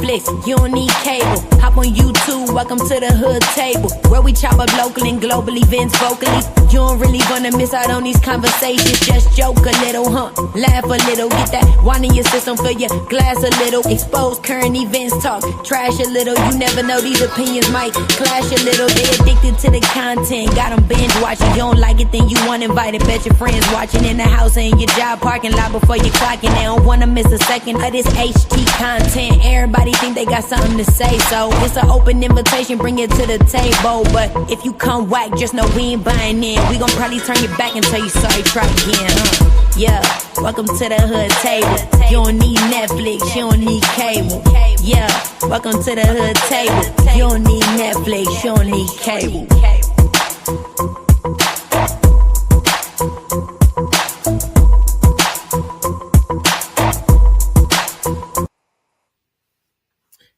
Netflix, you don't need cable. Hop on YouTube, welcome to the hood table, where we chop up local and global events vocally. You don't really wanna miss out on these conversations. Just joke a little, laugh a little, get that wine in your system, fill your glass a little, expose current events, talk trash a little. You never know, these opinions might clash a little. They addicted to the content, got them binge watching. You don't like it, then you want invited. Bet your friends watching in the house and your job parking lot before you clocking. They don't wanna miss a second of this HT content. Everybody think they got something to say, so it's an open invitation, bring it to the table. But if you come whack, just know we ain't buying in. We gon' probably turn your back and tell you sorry, try again, Yeah, welcome to the hood table. You don't need Netflix, you don't need cable. Yeah, welcome to the hood table. You don't need Netflix, you don't need cable.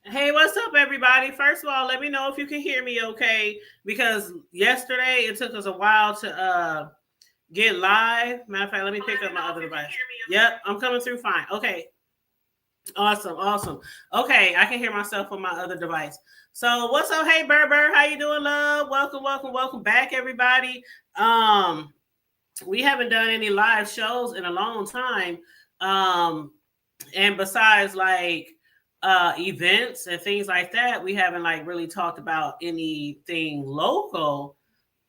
Hey, what's up, everybody? First of all, let me know if you can hear me okay, because yesterday it took us a while to get live. Matter of fact, let me pick up my other device. Yep, I'm coming through fine. Okay. Awesome. Okay, I can hear myself on my other device. So what's up? Hey, Berber, how you doing, love? Welcome back, everybody. We haven't done any live shows in a long time. And besides like events and things like that, we haven't like really talked about anything local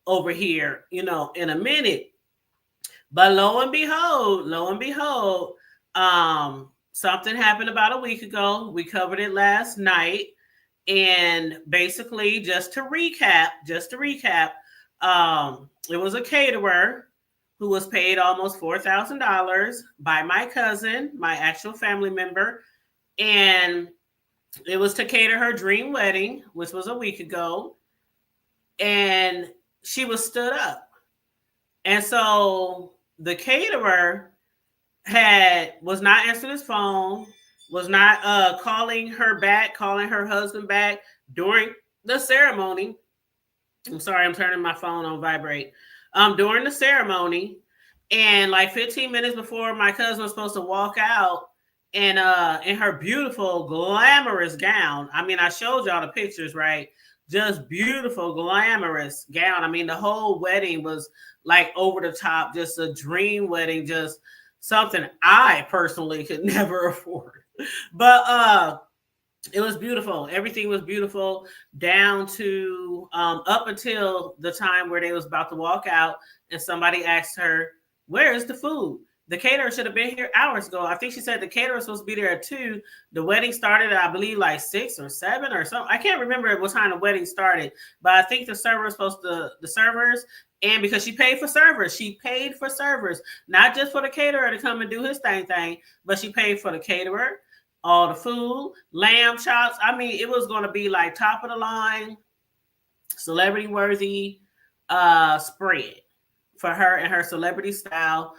over here, in a minute. But lo and behold, something happened about a week ago. We covered it last night. And basically, just to recap, it was a caterer who was paid almost $4,000 by my cousin, my actual family member. And it was to cater her dream wedding, which was a week ago. And she was stood up. And so the caterer was not answering his phone, was not calling her husband back during the ceremony. I'm sorry, I'm turning my phone on vibrate. During the ceremony, and like 15 minutes before my cousin was supposed to walk out, and in her beautiful, glamorous gown. I mean, I showed y'all the pictures, right? Just beautiful, glamorous gown. I mean, the whole wedding was like over the top, just a dream wedding, just something I personally could never afford. But it was beautiful. Everything was beautiful down to up until the time where they was about to walk out, and somebody asked her, "Where is the food?" The caterer should have been here hours ago. I think she said the caterer was supposed to be there at 2. The wedding started at, I believe, like 6 or 7 or something. I can't remember what time the wedding started, but I think the servers, and because she paid for servers, not just for the caterer to come and do his thing, but she paid for the caterer, all the food, lamb chops. I mean, it was going to be like top of the line, celebrity worthy spread for her and her celebrity style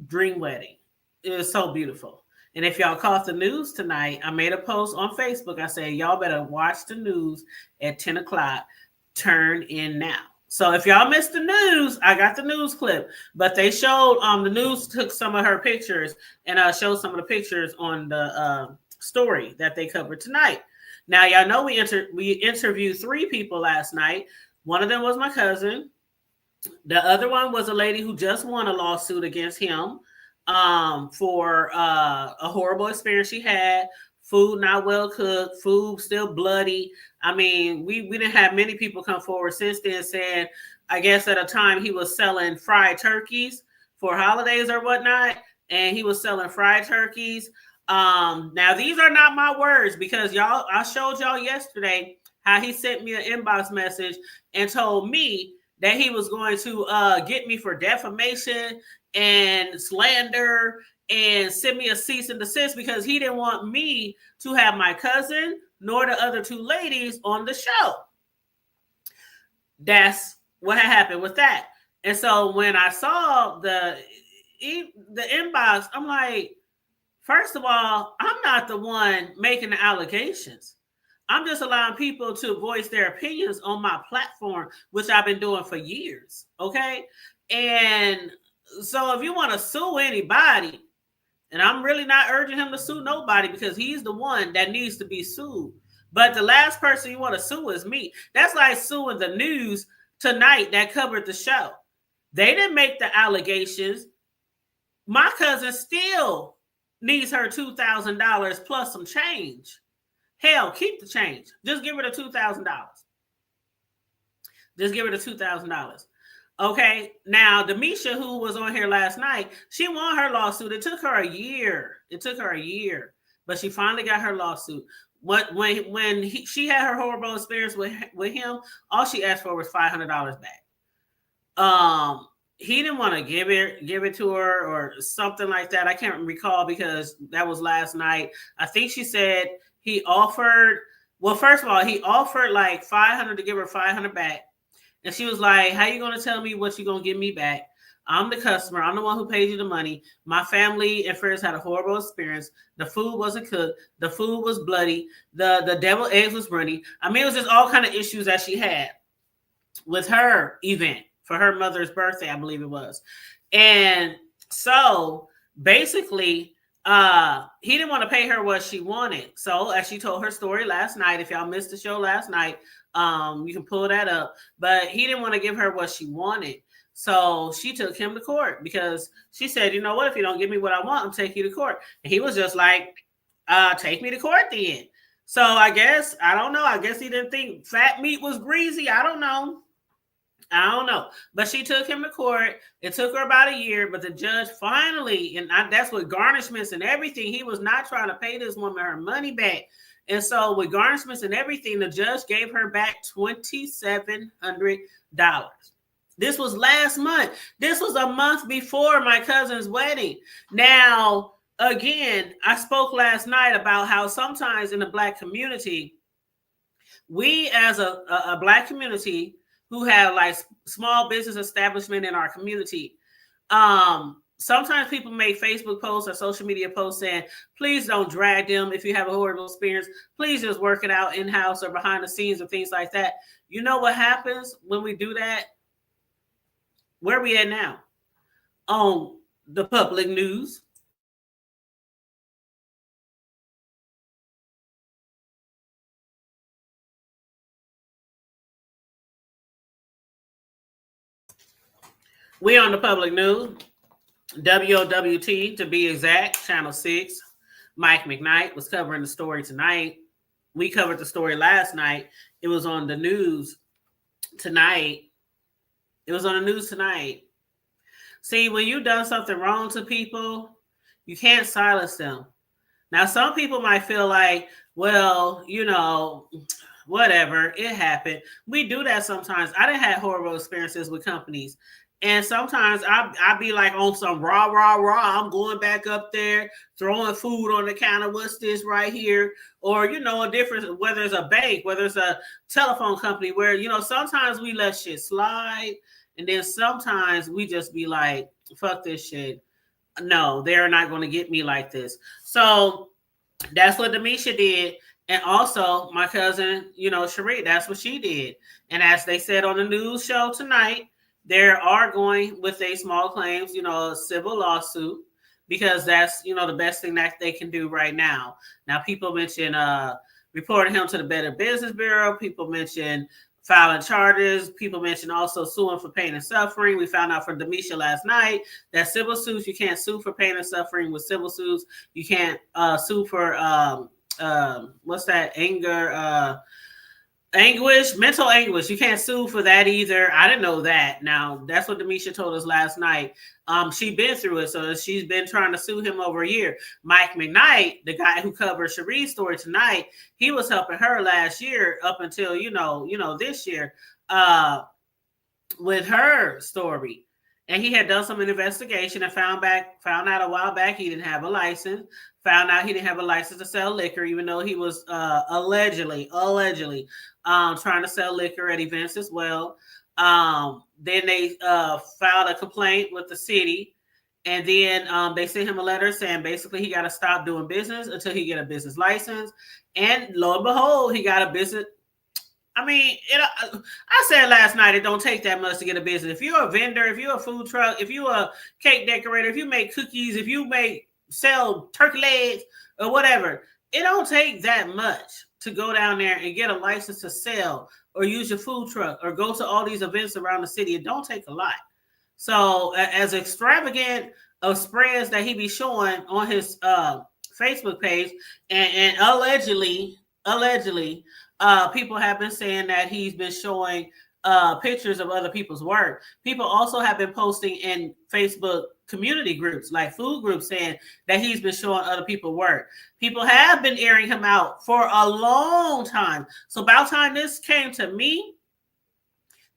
dream wedding. It was so beautiful. And if y'all caught the news tonight, I made a post on Facebook. I said, y'all better watch the news at 10 o'clock. Turn in now. So if y'all missed the news, I got the news clip. But they showed, the news took some of her pictures and showed some of the pictures on the story that they covered tonight. Now, y'all know we interviewed 3 people last night. One of them was my cousin. The other one was a lady who just won a lawsuit against him for a horrible experience she had. Food not well cooked, food still bloody. I mean, we didn't have many people come forward since then saying, I guess at a time he was selling fried turkeys for holidays or whatnot, and he was selling fried turkeys. Now, these are not my words, because I showed y'all yesterday how he sent me an inbox message and told me that he was going to get me for defamation and slander and send me a cease and desist, because he didn't want me to have my cousin nor the other 2 ladies on the show. That's what had happened with that. And so when I saw the inbox, I'm like, first of all, I'm not the one making the allegations. I'm just allowing people to voice their opinions on my platform, which I've been doing for years. Okay. And so if you want to sue anybody And I'm really not urging him to sue nobody because he's the one that needs to be sued. But the last person you want to sue is me. That's like suing the news tonight that covered the show. They didn't make the allegations. My cousin still needs her $2,000 plus some change. Hell, keep the change. Just give her the $2,000. Just give her the $2,000. Okay, now Demisha, who was on here last night, she won her lawsuit. It took her a year. But she finally got her lawsuit. She had her horrible experience with him, all she asked for was $500 back. He didn't want to give it to her or something like that. I can't recall because that was last night. I think she said he offered. Well, first of all, he offered like $500 to give her $500 back. And she was like, how you going to tell me what you're going to give me back? I'm the customer. I'm the one who paid you the money. My family and friends had a horrible experience. The food wasn't cooked. The food was bloody. The deviled eggs was runny. I mean, it was just all kind of issues that she had with her event for her mother's birthday, I believe it was. And so basically, he didn't want to pay her what she wanted. So as she told her story last night, if y'all missed the show last night, you can pull that up. But he didn't want to give her what she wanted. So she took him to court because she said, you know what, if you don't give me what I want, I'm taking you to court. And he was just like, take me to court then. So I don't know. I guess he didn't think fat meat was greasy. I don't know. But she took him to court. It took her about a year, but the judge finally, and that's with garnishments and everything, he was not trying to pay this woman her money back. And so with garnishments and everything, the judge gave her back $2,700. This was last month. This was a month before my cousin's wedding. Now, again, I spoke last night about how sometimes in the Black community, we as a Black community who have like small business establishment in our community, sometimes people make Facebook posts or social media posts saying, please don't drag them. If you have a horrible experience, please just work it out in-house or behind the scenes or things like that. You know what happens when we do that? Where are we at now? On the public news. We on the public news. WOWT to be exact, Channel 6. Mike McKnight was covering the story tonight. We covered the story last night. It was on the news tonight. See, when you've done something wrong to people, you can't silence them. Now, some people might feel like, well, whatever, it happened. We do that sometimes. I done had horrible experiences with companies. And sometimes I be like on some rah. I'm going back up there, throwing food on the counter. What's this right here? Or, a difference, whether it's a bank, whether it's a telephone company, where, sometimes we let shit slide. And then sometimes we just be like, fuck this shit. No, they're not going to get me like this. So that's what Demisha did. And also my cousin, Cherie, that's what she did. And as they said on the news show tonight, they are going with a small claims, a civil lawsuit, because that's, the best thing that they can do right now. Now, people mention reporting him to the Better Business Bureau. People mention filing charges. People mention also suing for pain and suffering. We found out from Demisha last night that civil suits, you can't sue for pain and suffering. With civil suits, you can't sue for anguish, mental anguish. You can't sue for that either. I didn't know that. Now, that's what Demisha told us last night. She's been through it, so she's been trying to sue him over a year. Mike McKnight, the guy who covered Cherie's story tonight, he was helping her last year up until, this year with her story. And he had done some investigation and found out a while back he didn't have a license. Found out he didn't have a license to sell liquor, even though he was allegedly trying to sell liquor at events as well. Then they filed a complaint with the city, and then they sent him a letter saying basically he got to stop doing business until he get a business license. And lo and behold, he got a business. I mean, I said last night, it don't take that much to get a business. If you're a vendor, if you're a food truck, if you're a cake decorator, if you make cookies, if you make sell turkey legs or whatever. It don't take that much to go down there and get a license to sell or use your food truck or go to all these events around the city. It don't take a lot. So as extravagant of spreads that he be showing on his Facebook page, and allegedly, people have been saying that he's been showing pictures of other people's work. People also have been posting in Facebook community groups, like food groups, saying that he's been showing other people work. People have been airing him out for a long time. So about time this came to me,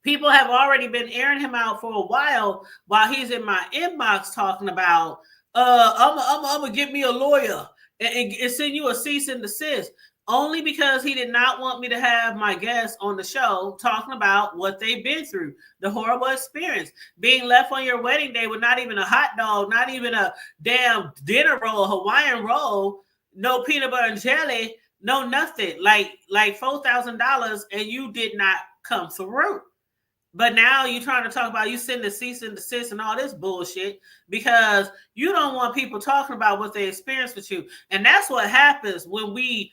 people have already been airing him out for a while he's in my inbox talking about, I'm gonna get me a lawyer and send you a cease and desist. Only because he did not want me to have my guests on the show talking about what they've been through, the horrible experience, being left on your wedding day with not even a hot dog, not even a damn dinner roll, Hawaiian roll, no peanut butter and jelly, no nothing, like $4,000, and you did not come through. But now you're trying to talk about you sending the cease and desist and all this bullshit because you don't want people talking about what they experienced with you. And that's what happens when we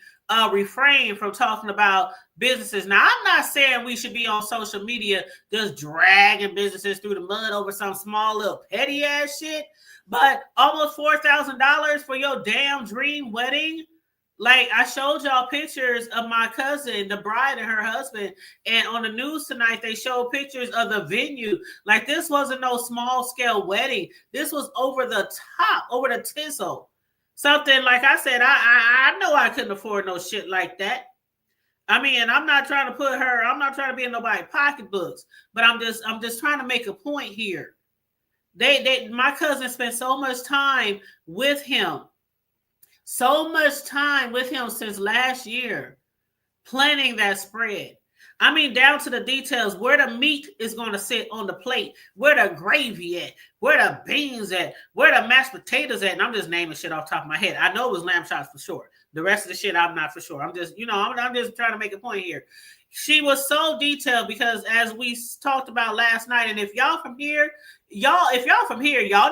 refrain from talking about businesses. Now, I'm not saying we should be on social media just dragging businesses through the mud over some small little petty ass shit, but almost $4,000 for your damn dream wedding. Like, I showed y'all pictures of my cousin, the bride, and her husband. And on the news tonight, they showed pictures of the venue. Like, this wasn't no small scale wedding. This was over the top, over the tinsel. Something, like I said, I know I couldn't afford no shit like that. I mean, I'm not trying to be in nobody's pocketbooks, but I'm just trying to make a point here. My cousin spent so much time with him. Since last year, planning that spread. I mean, down to the details, where the meat is going to sit on the plate, where the gravy at, where the beans at, where the mashed potatoes at. And I'm just naming shit off the top of my head. I know it was lamb chops for sure. The rest of the shit, I'm not for sure. I'm just trying to make a point here. She was so detailed because, as we talked about last night, and if y'all from here, y'all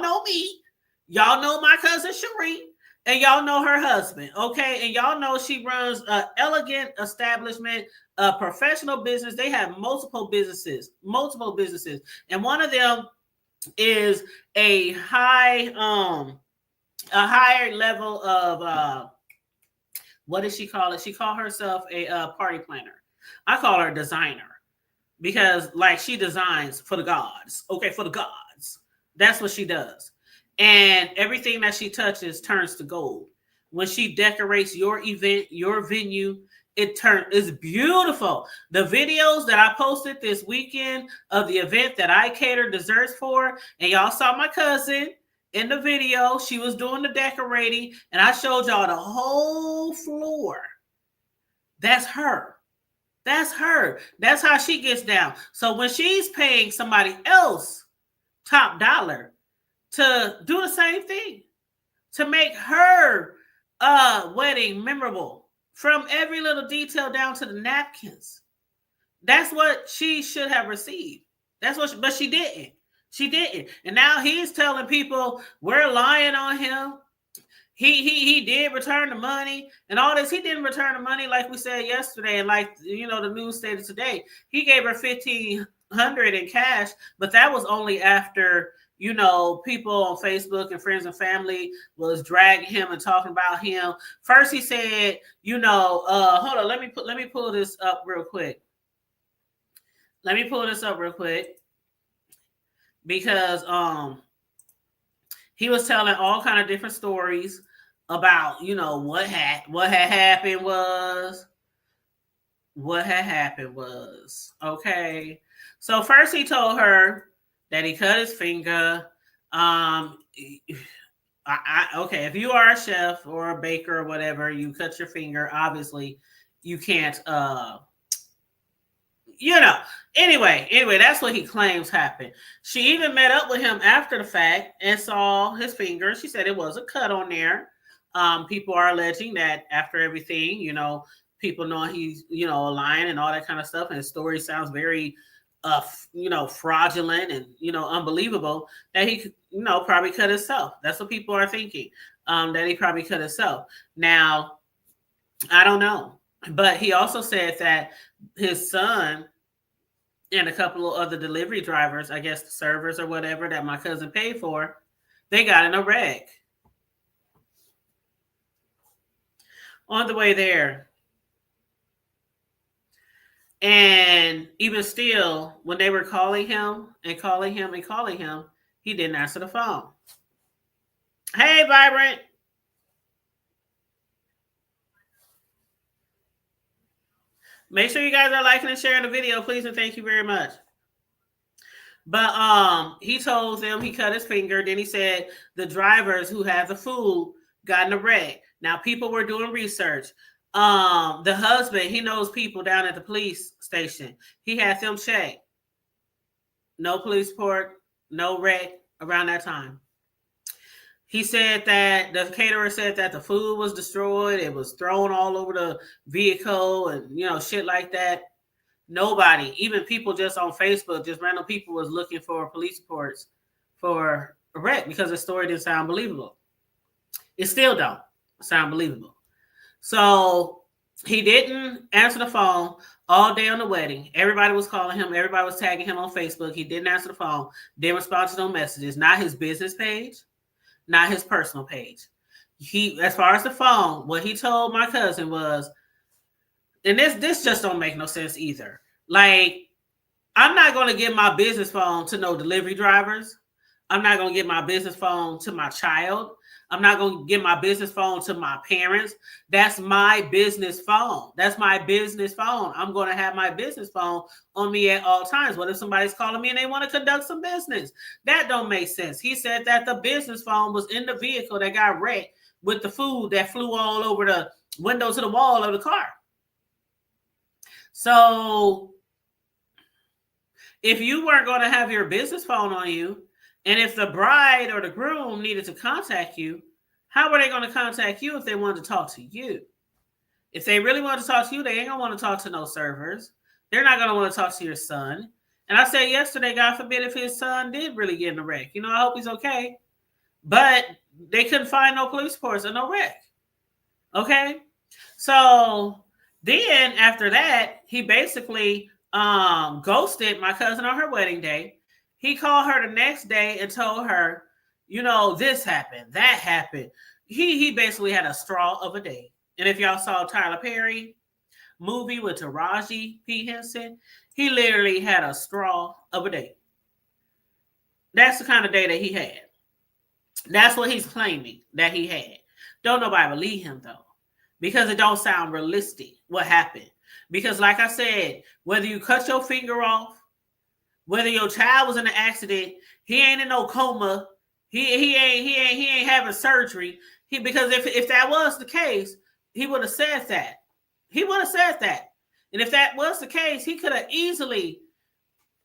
know me. Y'all know my cousin Cherie. And y'all know her husband, okay? And y'all know she runs an elegant establishment, a professional business. They have multiple businesses. And one of them is a higher level of, what does she call it? She called herself a party planner. I call her a designer because, like, she designs for the gods, okay? For the gods. That's what she does. And everything that she touches turns to gold. When she decorates your event, your venue, it's beautiful. The videos that I posted this weekend of the event that I catered desserts for, and y'all saw my cousin in the video. She was doing the decorating, and I showed y'all the whole floor. That's her. That's how she gets down. So when she's paying somebody else top dollar to do the same thing, to make her wedding memorable, from every little detail down to the napkins. That's what she should have received. But she didn't. And now he's telling people we're lying on him. He did return the money and all this. He didn't return the money, like we said yesterday, and like the news stated today. He gave her $1,500 in cash, but that was only after people on Facebook and friends and family was dragging him and talking about him. First, he said, hold on, let me pull this up real quick. Because he was telling all kind of different stories about what had happened was okay. So first, he told her that he cut his finger. Okay, if you are a chef or a baker or whatever, you cut your finger. Obviously, you can't. Anyway, that's what he claims happened. She even met up with him after the fact and saw his finger. She said it was a cut on there. People are alleging that after everything, people know he's a lion and all that kind of stuff, and his story sounds very fraudulent and, unbelievable that he, probably cut himself. That's what people are thinking, that he probably cut himself. Now, I don't know. But he also said that his son and a couple of other delivery drivers, I guess the servers or whatever that my cousin paid for, they got in a wreck on the way there. And even still, when they were calling him and calling him and calling him, he didn't answer the phone. Hey, Vibrant. Make sure you guys are liking and sharing the video, please, and thank you very much. But he told them he cut his finger. Then he said the drivers who had the food got in a wreck. Now people were doing research. The husband, he knows people down at the police station. He had them checked. No police report, no wreck around that time. He said that the caterer said that the food was destroyed. It was thrown all over the vehicle and, shit like that. Nobody, even people just on Facebook, just random people was looking for police reports for a wreck because the story didn't sound believable. It still don't sound believable. So he didn't answer the phone all day on the wedding. Everybody was calling him. Everybody was tagging him on Facebook. He didn't answer the phone. Didn't respond to no messages. Not his business page, not his personal page. He, as far as the phone, what he told my cousin was, and this just don't make no sense either. Like, I'm not going to give my business phone to no delivery drivers. I'm not going to give my business phone to my child. I'm not going to give my business phone to my parents. That's my business phone. That's my business phone. I'm going to have my business phone on me at all times. What if somebody's calling me and they want to conduct some business? That don't make sense. He said that the business phone was in the vehicle that got wrecked with the food that flew all over the window to the wall of the car. So if you weren't going to have your business phone on you, and if the bride or the groom needed to contact you, how were they going to contact you if they wanted to talk to you? If they really want to talk to you, they ain't going to want to talk to no servers. They're not going to want to talk to your son. And I said yesterday, God forbid if his son did really get in a wreck. I hope he's okay. But they couldn't find no police reports or no wreck. Okay? So then after that, he basically ghosted my cousin on her wedding day. He called her the next day and told her, this happened, that happened. He basically had a straw of a day. And if y'all saw Tyler Perry movie with Taraji P. Henson, he literally had a straw of a day. That's the kind of day that he had. That's what he's claiming that he had. Don't nobody believe him though, because it don't sound realistic what happened. Because like I said, whether you cut your finger off, whether your child was in an accident, he ain't in no coma. He ain't having surgery. Because if that was the case, he would have said that. He would have said that. And if that was the case, he could have easily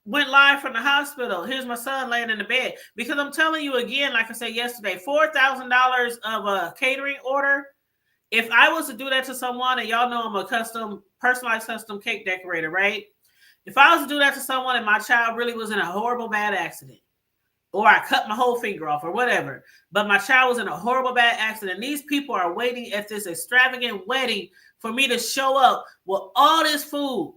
went live from the hospital. Here's my son laying in the bed. Because I'm telling you again, like I said yesterday, $4,000 of a catering order. If I was to do that to someone, and y'all know I'm a personalized custom cake decorator, right? If I was to do that to someone and my child really was in a horrible bad accident, or I cut my whole finger off or whatever, but my child was in a horrible bad accident, these people are waiting at this extravagant wedding for me to show up with all this food.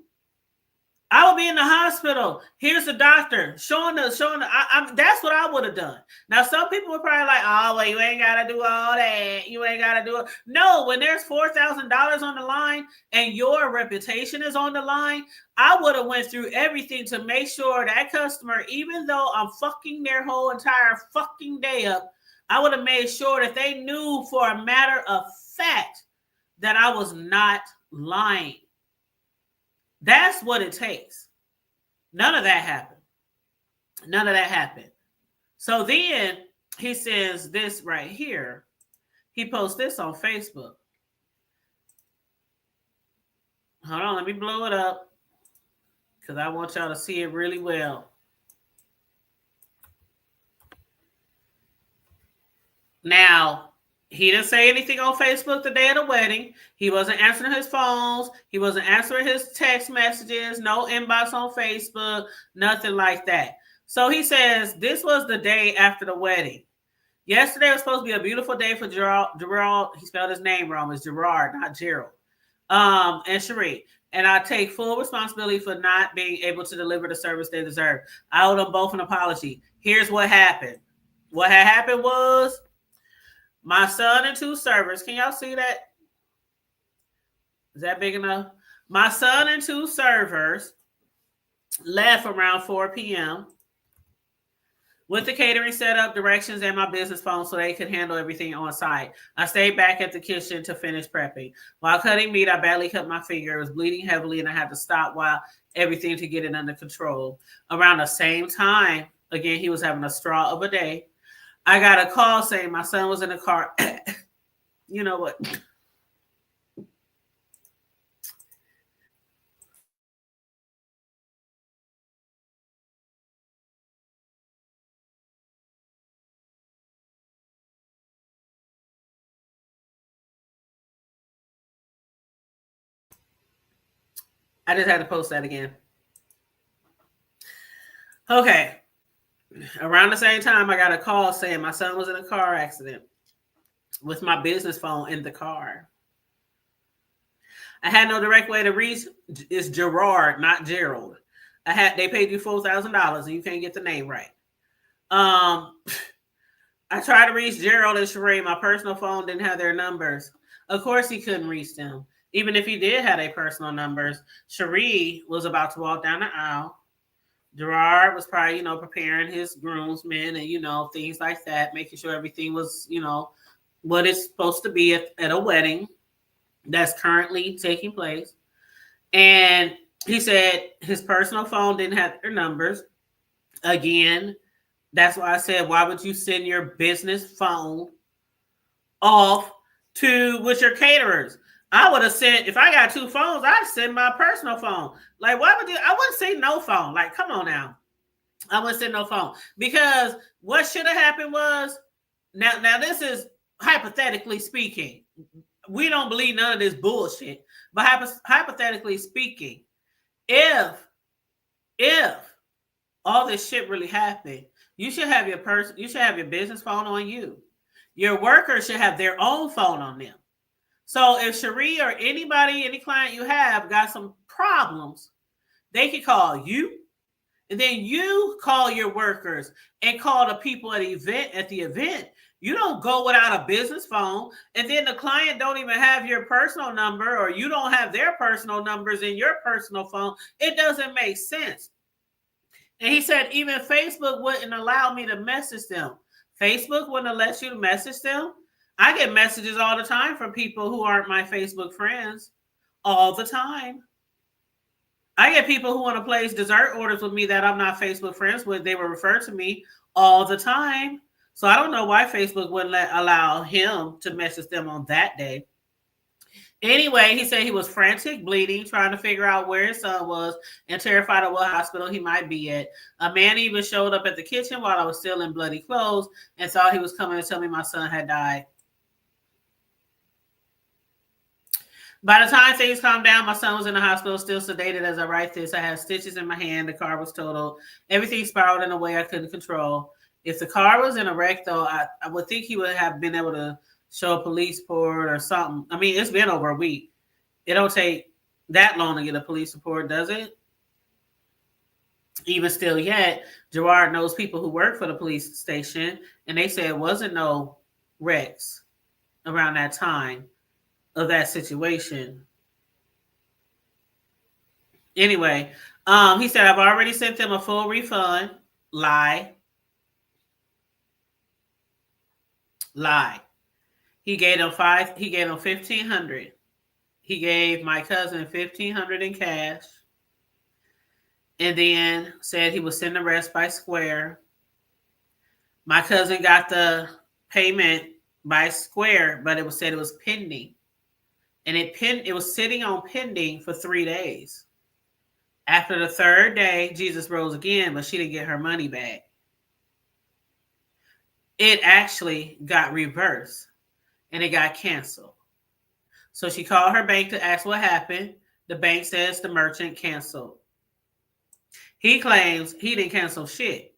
I would be in the hospital. Here's the doctor showing that's what I would have done. Now, some people were probably like, oh, well, you ain't got to do all that. You ain't got to do it. No, when there's $4,000 on the line and your reputation is on the line, I would have went through everything to make sure that customer, even though I'm fucking their whole entire fucking day up, I would have made sure that they knew for a matter of fact that I was not lying. That's what it takes. None of that happened. None of that happened. So then he says this right here. He posts this on Facebook. Hold on, let me blow it up because I want y'all to see it really well. Now, He didn't say anything on Facebook the day of the wedding. He wasn't answering his phones. He wasn't answering his text messages. No inbox on Facebook. Nothing like that. So he says this was the day after the wedding. Yesterday was supposed to be a beautiful day for Gerald. He spelled his name wrong. It's Gerard, not Gerald. And Cherie. And I take full responsibility for not being able to deliver the service they deserve. I owe them both an apology. Here's what happened. What had happened was my son and 2 servers. Can y'all see that? Is that big enough? My son and 2 servers left around 4 p.m. with the catering setup, directions, and my business phone so they could handle everything on site. I stayed back at the kitchen to finish prepping. While cutting meat, I badly cut my finger. It was bleeding heavily, and I had to stop while everything to get it under control. Around the same time, again, he was having a straw of a day. I got a call saying my son was in the car. You know what? I just had to post that again. Okay. Around the same time, I got a call saying my son was in a car accident with my business phone in the car. I had no direct way to reach. It's Gerard, not Gerald. They paid you $4,000 and you can't get the name right. I tried to reach Gerald and Sheree. My personal phone didn't have their numbers. Of course, he couldn't reach them. Even if he did have their personal numbers, Sheree was about to walk down the aisle. Gerard was probably, preparing his groomsmen and, things like that, making sure everything was, what it's supposed to be at a wedding that's currently taking place. And he said his personal phone didn't have their numbers. Again, that's why I said, why would you send your business phone off with your caterers? I would have said, if I got 2 phones, I'd send my personal phone. Like, why would you? I wouldn't say no phone. Like, come on now. I wouldn't say no phone. Because what should have happened was, now this is hypothetically speaking. We don't believe none of this bullshit. But hypothetically speaking, if all this shit really happened, you should have your business phone on you. Your workers should have their own phone on them. So if Cherie or any client you have got some problems, they can call you, and then you call your workers and call the people at the event. You don't go without a business phone, and then the client don't even have your personal number, or you don't have their personal numbers in your personal phone. It doesn't make sense. And he said even Facebook wouldn't allow me to message them. Facebook wouldn't let you message them. I get messages all the time from people who aren't my Facebook friends. All the time. I get people who want to place dessert orders with me that I'm not Facebook friends with. They will refer to me all the time. So I don't know why Facebook wouldn't allow him to message them on that day. Anyway, he said he was frantic, bleeding, trying to figure out where his son was and terrified of what hospital he might be at. A man even showed up at the kitchen while I was still in bloody clothes and thought he was coming to tell me my son had died. By the time things calmed down, my son was in the hospital, still sedated as I write this. I had stitches in my hand. The car was totaled. Everything spiraled in a way I couldn't control. If the car was in a wreck, though, I would think he would have been able to show a police report or something. I mean, it's been over a week. It don't take that long to get a police report, does it? Even still yet, Gerard knows people who work for the police station, and they say it wasn't no wrecks around that time of that situation. Anyway, he said, I've already sent them a full refund. Lie. He gave them $1,500. He gave my cousin $1,500 in cash. And then said he would send the rest by Square. My cousin got the payment by Square, but it said it was pending. And it was sitting on pending for 3 days. After the 3rd day, Jesus rose again, but she didn't get her money back. It actually got reversed. and it got canceled. So she called her bank to ask what happened. The bank says the merchant canceled. He claims he didn't cancel shit.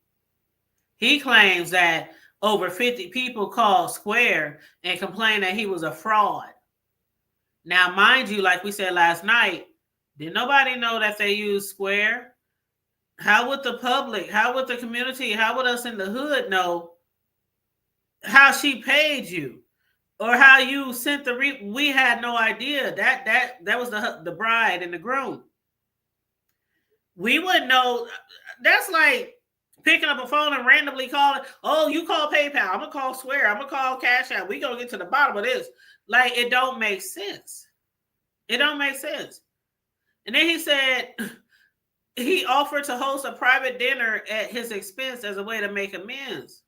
He claims that over 50 people called Square and complained that he was a fraud. Now, mind you, like we said last night, did nobody know that they used Square? How would the public, how would the community, how would us in the hood know how she paid you or how you sent we had no idea. That was the bride and the groom. We wouldn't know. That's like picking up a phone and randomly calling. Oh, you call PayPal. I'm gonna call Square. I'm gonna call Cash App. We gonna get to the bottom of this. Like, it don't make sense. It don't make sense. And then he said he offered to host a private dinner at his expense as a way to make amends.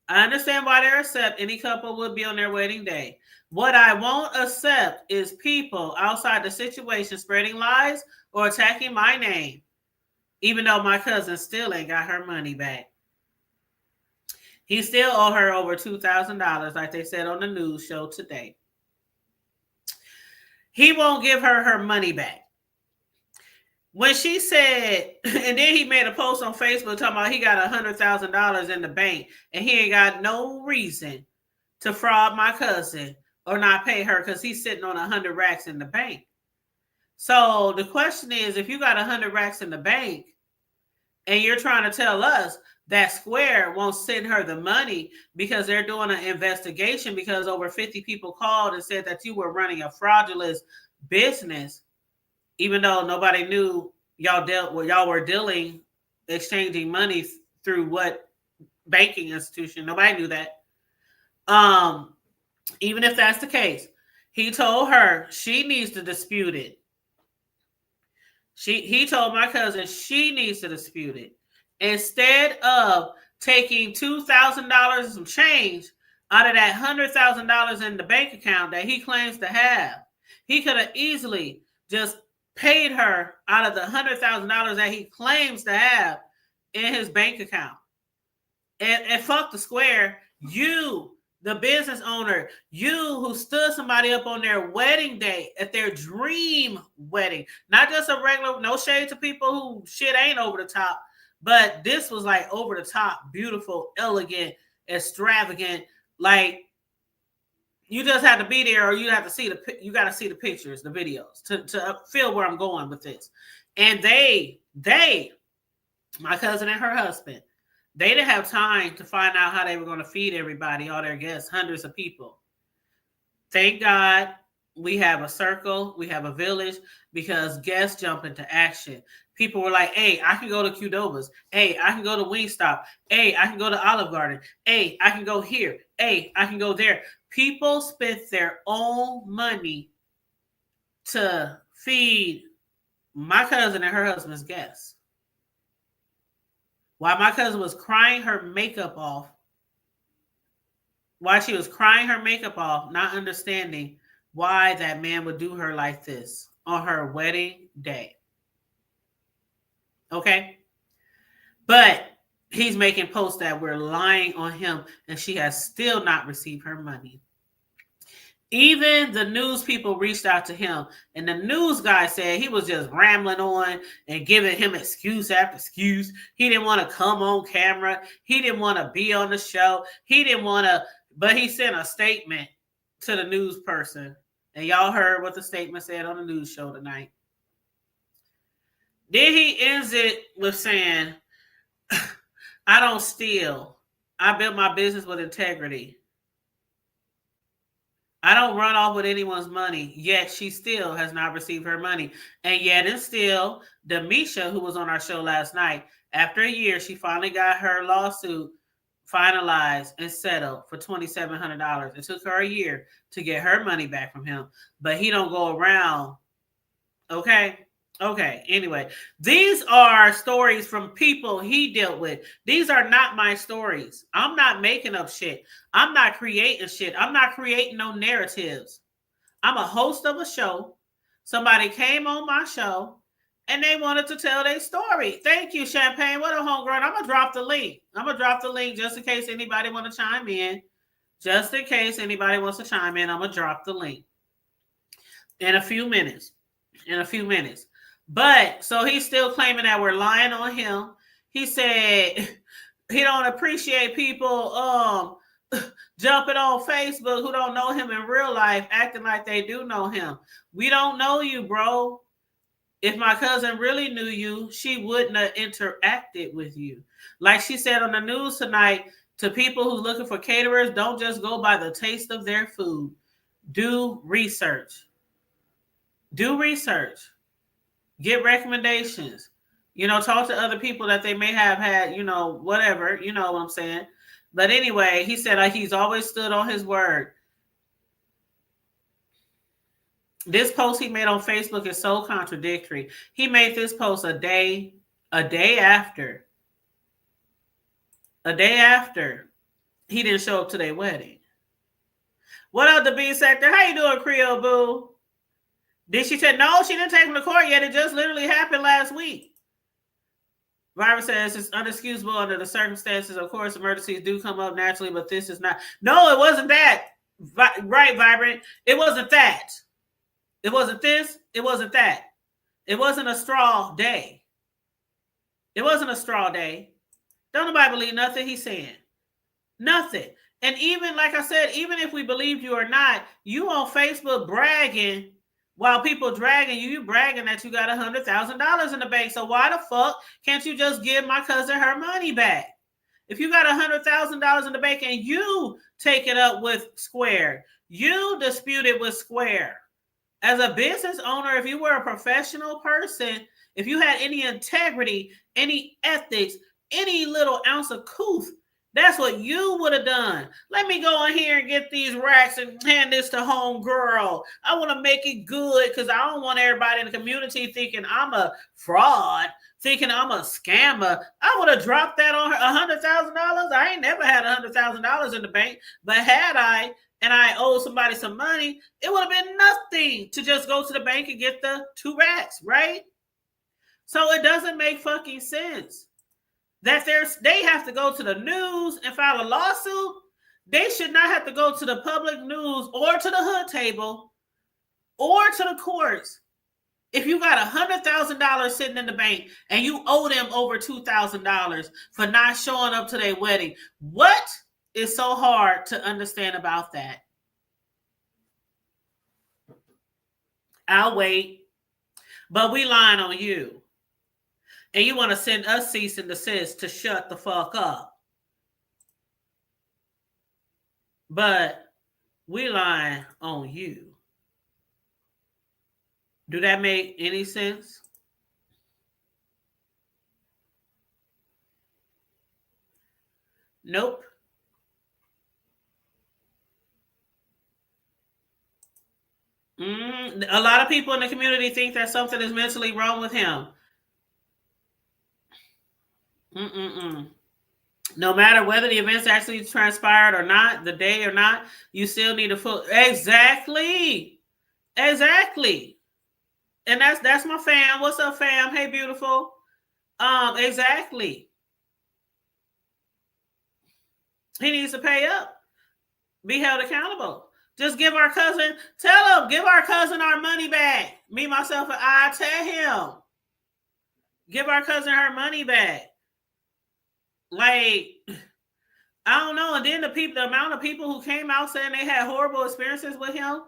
I understand why they're upset. Any couple would be on their wedding day. What I won't accept is people outside the situation spreading lies or attacking my name, even though my cousin still ain't got her money back. He still owe her over $2,000, like they said on the news show today. He won't give her her money back. When she said, and then he made a post on Facebook talking about he got $100,000 in the bank and he ain't got no reason to fraud my cousin or not pay her because he's sitting on 100 racks in the bank. So the question is, if you got 100 racks in the bank and you're trying to tell us that Square won't send her the money because they're doing an investigation because over 50 people called and said that you were running a fraudulent business, even though nobody knew y'all were dealing, exchanging money through what banking institution, nobody knew that. Even if that's the case, he told her she needs to dispute it. He told my cousin she needs to dispute it. Instead of taking $2,000 and some change out of that $100,000 in the bank account that he claims to have, he could have easily just paid her out of the $100,000 that he claims to have in his bank account. And fuck the Square. You, the business owner, you who stood somebody up on their wedding day, at their dream wedding, not just a regular, no shade to people who shit ain't over the top, but this was like over the top, beautiful, elegant, extravagant. Like, you just have to be there, or you got to see the pictures, the videos to feel where I'm going with this. And they, my cousin and her husband, they didn't have time to find out how they were going to feed everybody, all their guests, hundreds of people. Thank God we have a circle, we have a village, because guests jump into action. People were like, hey, I can go to Qdoba's. Hey, I can go to Wingstop. Hey, I can go to Olive Garden. Hey, I can go here. Hey, I can go there. People spent their own money to feed my cousin and her husband's guests. While my cousin was crying her makeup off, not understanding why that man would do her like this on her wedding day. Okay? But he's making posts that we're lying on him, and she has still not received her money. Even the news people reached out to him, and the news guy said he was just rambling on and giving him excuse after excuse. He didn't want to come on camera. He didn't want to be on the show. But he sent a statement to the news person, and y'all heard what the statement said on the news show tonight. Then he ends it with saying, I don't steal. I built my business with integrity. I don't run off with anyone's money, yet she still has not received her money. And yet and still, Demisha, who was on our show last night, after a year, she finally got her lawsuit finalized and settled for $2,700. It took her a year to get her money back from him, but he don't go around. Okay. Anyway, these are stories from people he dealt with. These are not my stories. I'm not making up shit. I'm not creating shit. I'm not creating no narratives. I'm a host of a show. Somebody came on my show and they wanted to tell their story. Thank you, Champagne. What a homegrown. I'm going to drop the link. Just in case anybody want to chime in. Just in case anybody wants to chime in, I'm going to drop the link in a few minutes. But so he's still claiming that we're lying on him. He said he don't appreciate people jumping on Facebook who don't know him in real life, acting like they do know him. We don't know you, bro. If my cousin really knew you, she wouldn't have interacted with you. Like she said on the news tonight, to people who's looking for caterers, don't just go by the taste of their food. Do research. Get recommendations. Talk to other people that they may have had, whatever, you know what I'm saying? But anyway, he said he's always stood on his word. This post he made on Facebook is so contradictory. He made this post a day after he didn't show up to their wedding. What up, the B sector? How you doing, Creole Boo? Did she say no? She didn't take him to court yet. It just literally happened last week. Robert says it's unexcusable under the circumstances. Of course, emergencies do come up naturally, but this is not. No, it wasn't that. Right, Vibrant. It wasn't that. It wasn't this. It wasn't that. It wasn't a straw day. Don't nobody believe nothing he's saying. Nothing. And even, like I said, even if we believed you or not, you on Facebook bragging while people dragging you bragging that you got $100,000 in the bank. So why the fuck can't you just give my cousin her money back? If you got $100,000 in the bank and you take it up with Square, you dispute it with Square. As a business owner, if you were a professional person, if you had any integrity, any ethics, any little ounce of couth, that's what you would have done. Let me go in here and get these racks and hand this to home girl. I want to make it good because I don't want everybody in the community thinking I'm a fraud, thinking I'm a scammer. I would have dropped that on her $100,000. I ain't never had $100,000 in the bank, but had I, and I owed somebody some money, it would have been nothing to just go to the bank and get the 2 racks, right? So it doesn't make fucking sense that they have to go to the news and file a lawsuit. They should not have to go to the public news or to the hood table or to the courts. If you got $100,000 sitting in the bank and you owe them over $2,000 for not showing up to their wedding, what is so hard to understand about that? I'll wait. But we lying on you. And you want to send us cease and desist to shut the fuck up. But we lying on you. Do that make any sense? Nope. A lot of people in the community think that something is mentally wrong with him. No matter whether the events actually transpired or not, the day or not, you still need a full. Exactly. And that's my fam. What's up, fam? Hey, beautiful. Exactly. He needs to pay up. Be held accountable. Just give our cousin, tell him, give our cousin our money back. Me, myself, and I tell him. Give our cousin her money back. Like, I don't know. And then the amount of people who came out saying they had horrible experiences with him,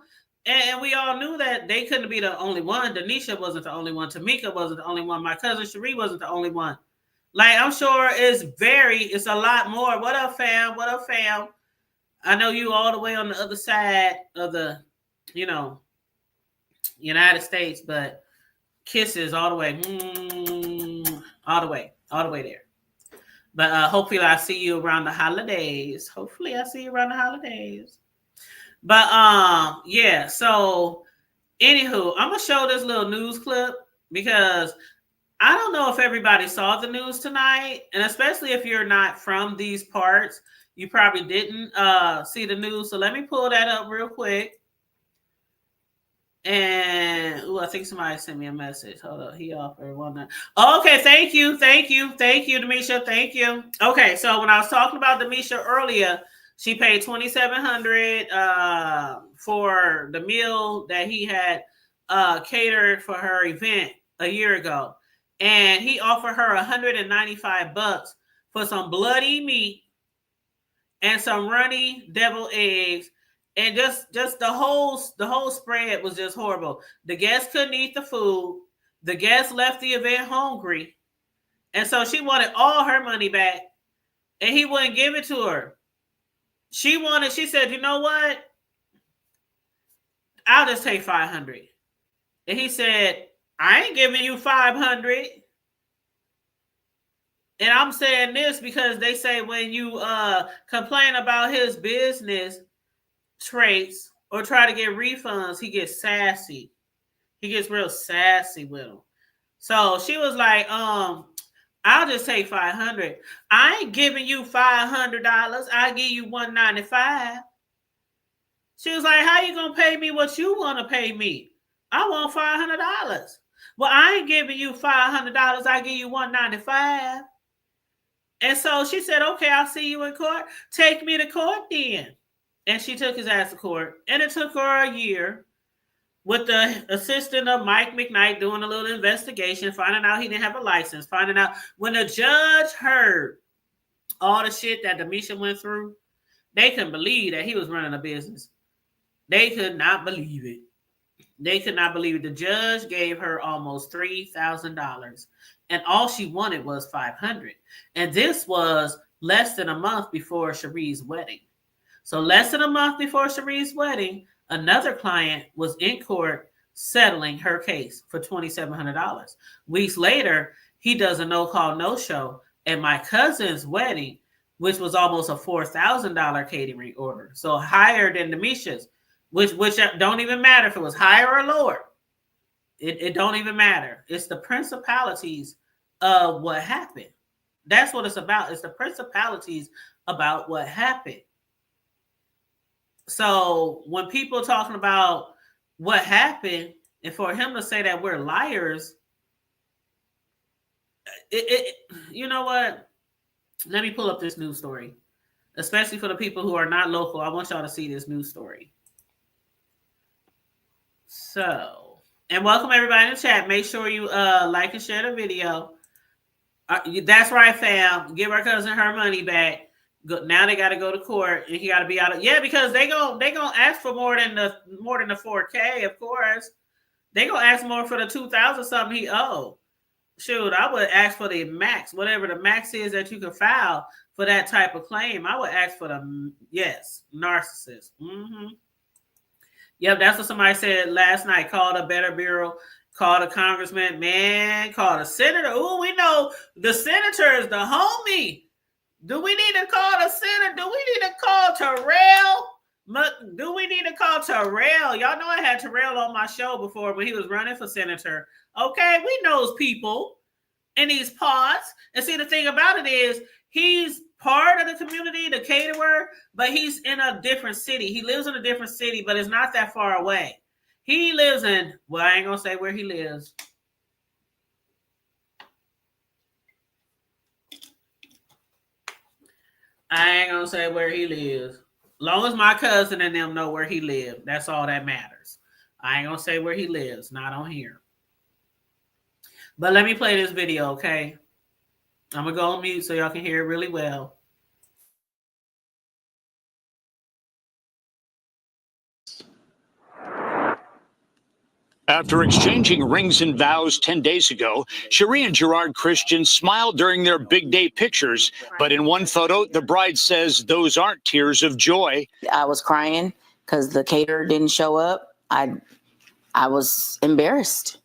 and we all knew that they couldn't be the only one. Denisha wasn't the only one. Tamika wasn't the only one. My cousin Cherie wasn't the only one. Like, I'm sure it's a lot more. What up, fam? I know you all the way on the other side of the, United States, but kisses all the way. All the way there. But hopefully I see you around the holidays. But yeah, so anywho, I'm gonna show this little news clip because I don't know if everybody saw the news tonight, and especially if you're not from these parts, you probably didn't see the news. So let me pull that up real quick. And I think somebody sent me a message. Hold up, he offered one night. Okay, thank you, Demisha. Thank you. Okay, so when I was talking about Demisha earlier, She paid $2,700 for the meal that he had catered for her event a year ago, and he offered her $195 for some bloody meat and some runny deviled eggs, and just the whole spread was just horrible. The guests couldn't eat the food. The guests left the event hungry, and so she wanted all her money back, and he wouldn't give it to her. She said, you know what? I'll just take $500. And he said, I ain't giving you $500. And I'm saying this because they say when you complain about his business traits or try to get refunds, he gets sassy. He gets real sassy with them. So she was like, I'll just take $500. I ain't giving you $500. I'll give you $195. She was like, how you gonna pay me what you want to pay me? I want $500. Well, I ain't giving you $500. I'll give you $195. And so she said, okay, I'll see you in court. Take me to court then. And she took his ass to court. And it took her a year with the assistant of Mike McKnight doing a little investigation, finding out he didn't have a license, finding out when the judge heard all the shit that Demisha went through, they couldn't believe that he was running a business. They could not believe it. They could not believe it. The judge gave her almost $3,000, and all she wanted was $500. And this was less than a month before Cherie's wedding. So less than a month before Cherie's wedding, another client was in court settling her case for $2,700. Weeks later, he does a no-call, no-show at my cousin's wedding, which was almost a $4,000 catering order. So higher than Demisha's, which don't even matter if it was higher or lower. It don't even matter. It's the principalities of what happened. That's what it's about. It's the principalities about what happened. So when people talking about what happened, and for him to say that we're liars, you know what? Let me pull up this news story, especially for the people who are not local. I want y'all to see this news story. So, and welcome everybody in the chat. Make sure you like and share the video. That's right, fam. Give our cousin her money back. Now they got to go to court, and he got to be out of because they gonna ask for more than the $4,000. Of course, they gonna ask more for the $2,000 something he owed. Shoot, I would ask for the max, whatever the max is that you can file for that type of claim. I would ask for the narcissist. Mm-hmm. Yep, that's what somebody said last night. Called a better bureau, called a congressman, man, called a senator. Oh, we know the senator is the homie. Do we need to call the senator? Do we need to call Terrell? Do we need to call Terrell? Y'all know I had Terrell on my show before when he was running for senator. Okay, we knows people in these parts. And see, the thing about it is he's part of the community, the caterer, but he's in a different city. He lives in a different city, but it's not that far away. He lives in, well, I ain't going to say where he lives. I ain't going to say where he lives. Long as my cousin and them know where he lives, that's all that matters. I ain't going to say where he lives, not on here. But let me play this video, okay? I'm going to go on mute so y'all can hear it really well. After exchanging rings and vows 10 days ago, Cherie and Gerard Christian smiled during their big day pictures. But in one photo, the bride says those aren't tears of joy. I was crying because the caterer didn't show up. I was embarrassed.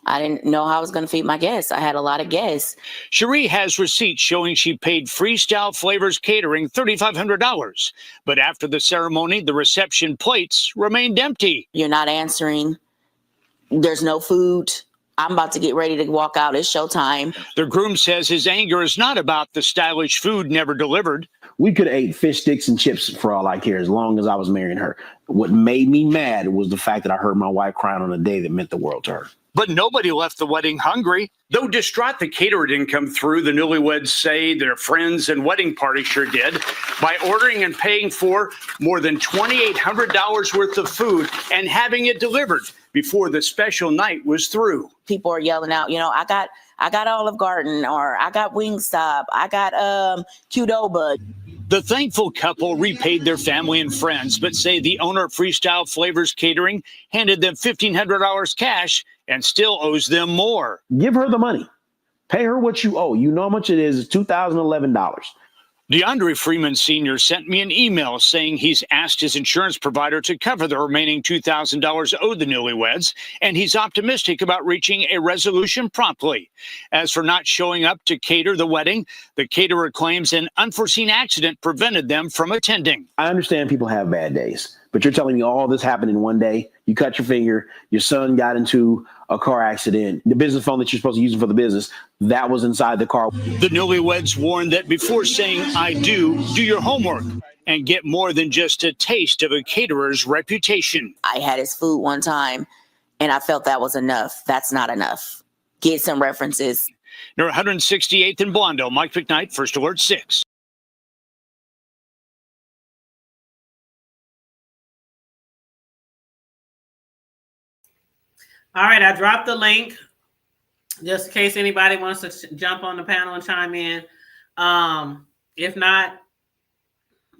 I didn't know how I was going to feed my guests. I had a lot of guests. Cherie has receipts showing she paid Freestyle Flavors Catering $3,500. But after the ceremony, the reception plates remained empty. You're not answering. There's no food. I'm about to get ready to walk out. It's showtime. The groom says his anger is not about the stylish food never delivered. We could have ate fish sticks and chips for all I care, as long as I was marrying her. What made me mad was the fact that I heard my wife crying on a day that meant the world to her. But nobody left the wedding hungry. Though distraught the caterer didn't come through, the newlyweds say their friends and wedding party sure did by ordering and paying for more than $2,800 worth of food and having it delivered before the special night was through. People are yelling out, I got Olive Garden, or I got Wingstop, I got Qdoba. The thankful couple repaid their family and friends, but say the owner of Freestyle Flavors Catering handed them $1,500 cash and still owes them more. Give her the money. Pay her what you owe. You know how much it is. It's $2,011. DeAndre Freeman Sr. sent me an email saying he's asked his insurance provider to cover the remaining $2,000 owed the newlyweds, and he's optimistic about reaching a resolution promptly. As for not showing up to cater the wedding, the caterer claims an unforeseen accident prevented them from attending. I understand people have bad days, but you're telling me all this happened in one day? You cut your finger, your son got into a car accident, the business phone that you're supposed to use for the business, that was inside the car. The newlyweds warned that before saying I do your homework and get more than just a taste of a caterer's reputation. I had his food one time, and I felt that was enough. That's not enough. Get some references. Near 168th and Blondo, Mike McKnight, First Alert 6. All right, I dropped the link just in case anybody wants to jump on the panel and chime in. If not,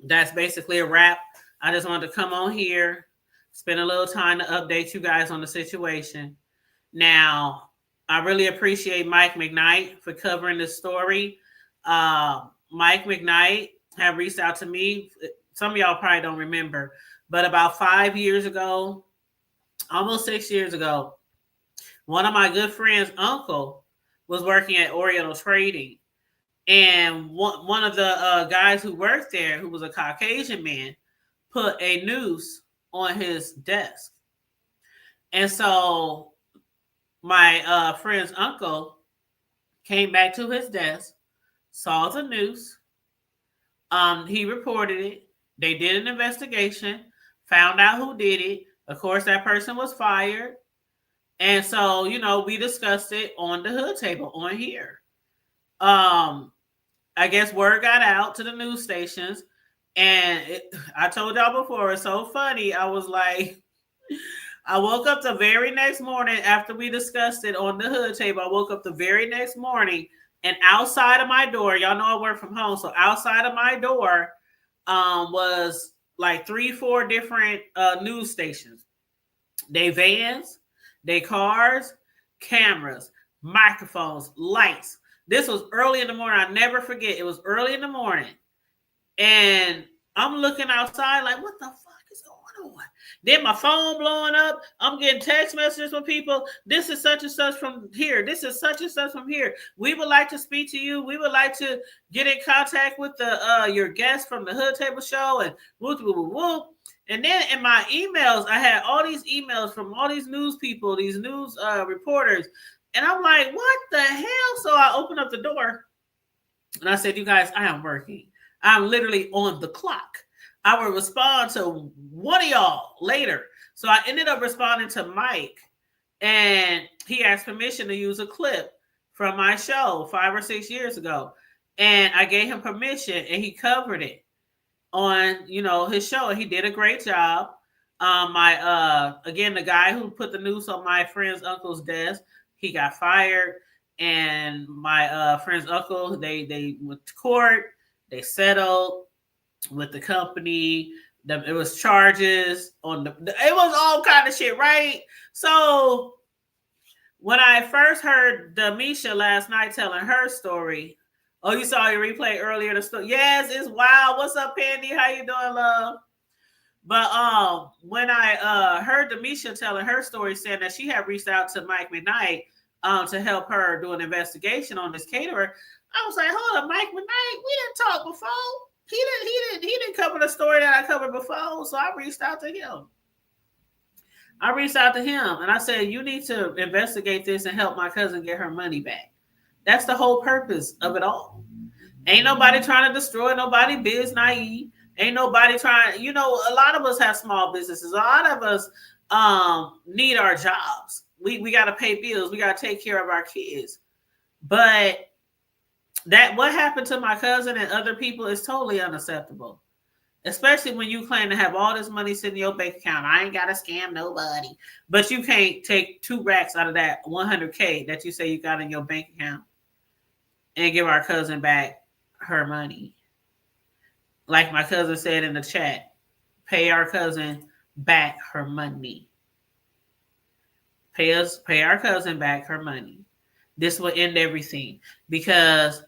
that's basically a wrap. I just wanted to come on here, spend a little time to update you guys on the situation. Now, I really appreciate Mike McKnight for covering this story. Mike McKnight have reached out to me. Some of y'all probably don't remember, but about 5 years ago, almost 6 years ago, one of my good friends' uncle was working at Oriental Trading. And one of the guys who worked there, who was a Caucasian man, put a noose on his desk. And so my friend's uncle came back to his desk, saw the noose. He reported it. They did an investigation, found out who did it. Of course, that person was fired. And so, we discussed it on the hood table on here. I guess word got out to the news stations. And I told y'all before, it's so funny. I was like, I woke up the very next morning after we discussed it on the hood table. I woke up the very next morning, and outside of my door, y'all know I work from home. So outside of my door was like 3-4 different news stations. They vans, they cars, cameras, microphones, lights. This was early in the morning. I never forget. It was early in the morning. And I'm looking outside like, what the fuck is going on? Then my phone blowing up. I'm getting text messages from people. This is such and such from here. This is such and such from here. We would like to speak to you. We would like to get in contact with your guest from the Hood Table Show, and whoop, whoop, whoop, whoop. And then in my emails, I had all these emails from all these news people, these news reporters. And I'm like, what the hell? So I opened up the door and I said, you guys, I am working. I'm literally on the clock. I will respond to one of y'all later. So I ended up responding to Mike, and he asked permission to use a clip from my show 5 or 6 years ago. And I gave him permission, and he covered it on, his show. And he did a great job. Again, the guy who put the noose on my friend's uncle's desk, he got fired. And my friend's uncle, they went to court. They settled with the company. It was charges on it was all kind of shit, right? So when I first heard Demisha last night telling her story, oh, you saw your replay earlier. The story, yes, it's wild. What's up, Pandy? How you doing, love? But when I heard Demisha telling her story, saying that she had reached out to Mike McKnight to help her do an investigation on this caterer, I was like, hold up, Mike McKnight, we didn't talk before. He didn't cover the story that I covered before. So I reached out to him. And I said, you need to investigate this and help my cousin get her money back. That's the whole purpose of it all. Ain't nobody trying to destroy nobody biz naive. Ain't nobody trying, a lot of us have small businesses. A lot of us need our jobs. We got to pay bills. We got to take care of our kids. But that what happened to my cousin and other people is totally unacceptable. Especially when you claim to have all this money sitting in your bank account. I ain't gotta scam nobody. But you can't take 2 racks out of that 100K that you say you got in your bank account and give our cousin back her money. Like my cousin said in the chat, pay our cousin back her money. Pay our cousin back her money. This will end everything because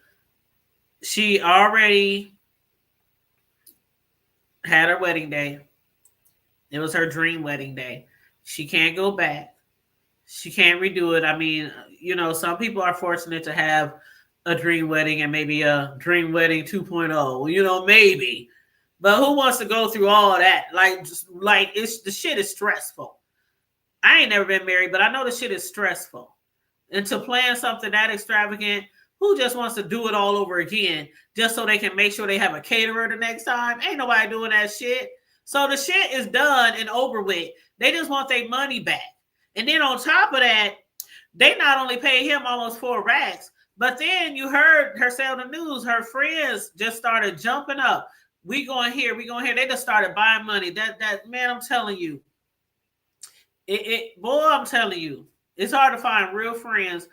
she already had her wedding day. It was her dream wedding day. She can't go back. She can't redo it. I mean, you know, some people are fortunate to have a dream wedding and maybe a dream wedding 2.0, you know, maybe. But who wants to go through all that? Like it's the shit is stressful. I ain't never been married, but I know the shit is stressful. And to plan something that extravagant, who just wants to do it all over again just so they can make sure they have a caterer the next time? Ain't nobody doing that shit. So the shit is done and over with. They just want their money back. And then on top of that, they not only paid him almost 4 racks, but then you heard her say on the news, her friends just started jumping up. We going here. They just started buying money. That man, I'm telling you. Boy, I'm telling you, it's hard to find real friends.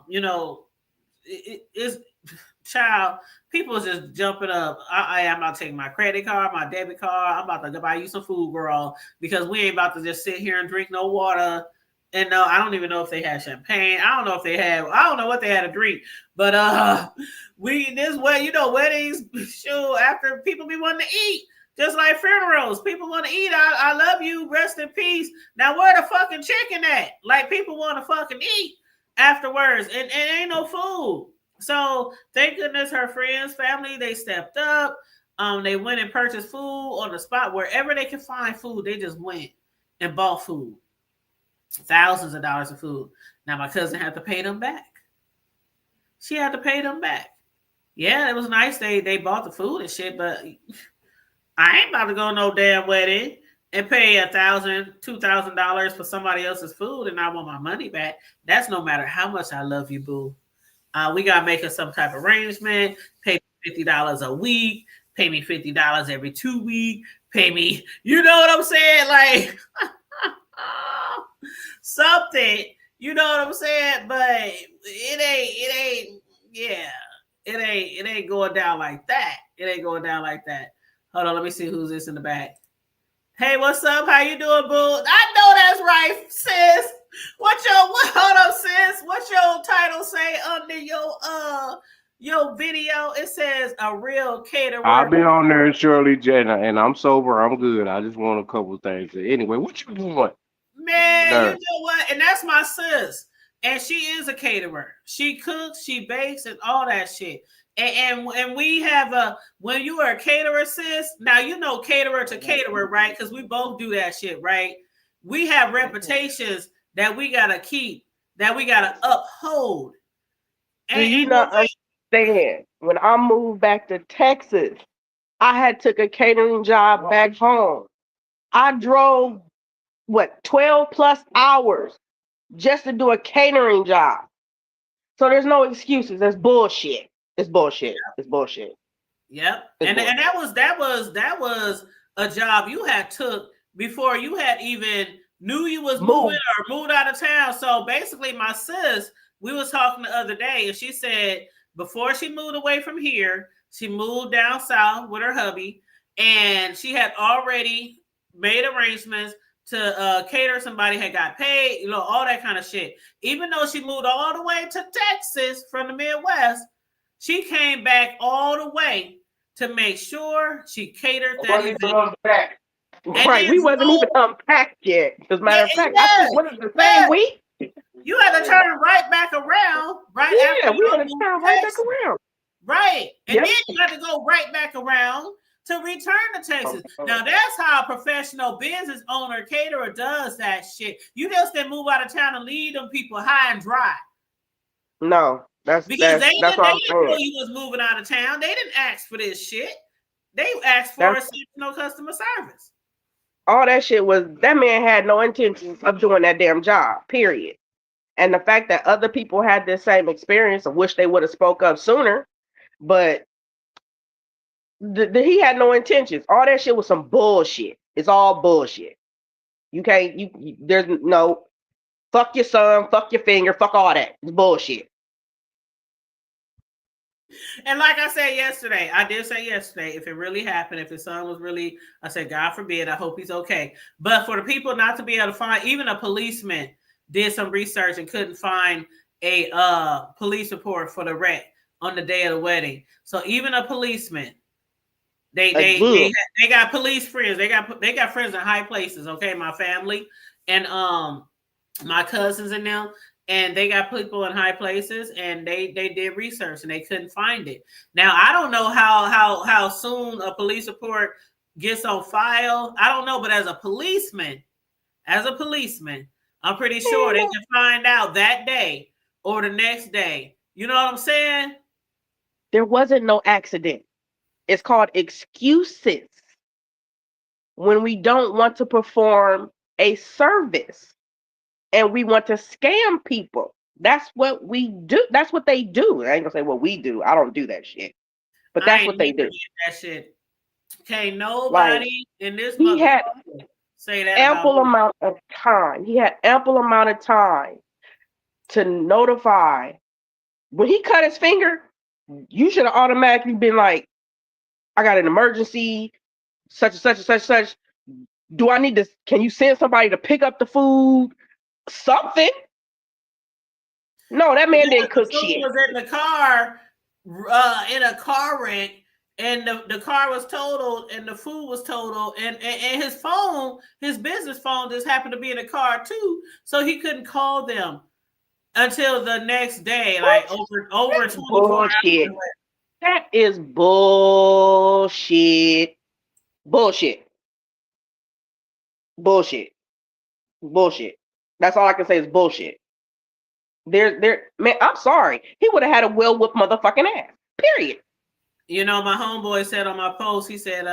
You know, it's child, people just jumping up. I'm about to take my credit card, my debit card. I'm about to buy you some food, girl, because we ain't about to just sit here and drink no water. And no, I don't even know if they had champagne. I don't know what they had to drink. But this way, you know, weddings, shoot, after people be wanting to eat. Just like funerals, people want to eat. I love you, rest in peace. Now where the fucking chicken at? Like people want to fucking eat afterwards, and ain't no food. So thank goodness her friends, family, they stepped up. They went and purchased food on the spot wherever they could find food. They just went and bought food, thousands of dollars of food. Now my cousin had to pay them back. She had to pay them back. Yeah, it was nice. They bought the food and shit, but I ain't about to go no damn wedding and pay $1,000, $2,000 for somebody else's food and I want my money back. That's no matter how much I love you, boo. We gotta make us some type of arrangement. Pay me $50 a week. Pay me $50 every 2 weeks. Pay me, you know what I'm saying? Like something. You know what I'm saying? But it ain't going down like that. It ain't going down like that. Hold on, let me see who's this in the back. Hey, what's up? How you doing, boo? I know that's right, sis. Hold up, sis? What's your title say under your video? It says a real caterer. I've been on there, Shirley Jenna, and I'm sober. I'm good. I just want a couple things. Anyway, what you doing? Man, you know what? And that's my sis. And she is a caterer. She cooks, she bakes, and all that shit. And we have when you are a caterer, sis, now you know caterer to caterer, right? Because we both do that shit, right? We have reputations that we gotta keep, that we gotta uphold. Do you not understand? When I moved back to Texas, I had took a catering job back home. I drove 12 plus hours just to do a catering job. So there's no excuses. That's bullshit. It's bullshit. It's bullshit. Yep. And that was a job you had took before you had even knew you was moving or moved out of town. So basically my sis, we was talking the other day and she said before she moved away from here, she moved down south with her hubby and she had already made arrangements to cater. Somebody had got paid, you know, all that kind of shit. Even though she moved all the way to Texas from the Midwest, she came back all the way to make sure she catered that event. Right, we wasn't even unpacked yet. As a matter of fact, I think what is the same week? You had to turn right back around, right? Yeah, we had to turn right back around. Right, and then you had to go right back around to return to Texas. Now that's how a professional business owner caterer does that shit. You just didn't move out of town and leave them people high and dry. No. They didn't know you was moving out of town. They didn't ask for this shit. They asked for no customer service. All that shit was, that man had no intentions of doing that damn job, period. And the fact that other people had this same experience, I wish they would have spoke up sooner. But he had no intentions. All that shit was some bullshit. It's all bullshit. You can't. There's no. Fuck your son. Fuck your finger. Fuck all that. It's bullshit. And like I said yesterday, I did say yesterday, if it really happened, if his son was really, I said, God forbid, I hope he's okay. But for the people not to be able to find, even a policeman did some research and couldn't find a police report for the wreck on the day of the wedding. So even a policeman, they got police friends. They got friends in high places. Okay, my family and my cousins and them. And they got people in high places, and they did research, and they couldn't find it. Now I don't know how soon a police report gets on file. I don't know, but as a policeman, I'm pretty sure they can find out that day or the next day. You know what I'm saying? There wasn't no accident. It's called excuses. When we don't want to perform a service. And we want to scam people. That's what we do. That's what they do. I ain't gonna say what we do. I don't do that shit. But that's what they do. That shit. Okay, nobody in this he had say that ample amount of time. He had ample amount of time to notify. When he cut his finger, you should have automatically been like, I got an emergency, such and such and such and such. Do I need to, can you send somebody to pick up the food? Something. No, that man didn't cook shit. He was in the car, in a car wreck, and the car was totaled, and the food was totaled, and his phone, his business phone, just happened to be in the car too, so he couldn't call them until the next day, like over 24 hours. That is bullshit. Bullshit. That's all I can say is bullshit. Man, I'm sorry. He would have had a well-whipped motherfucking ass. Period. You know, my homeboy said on my post, he said,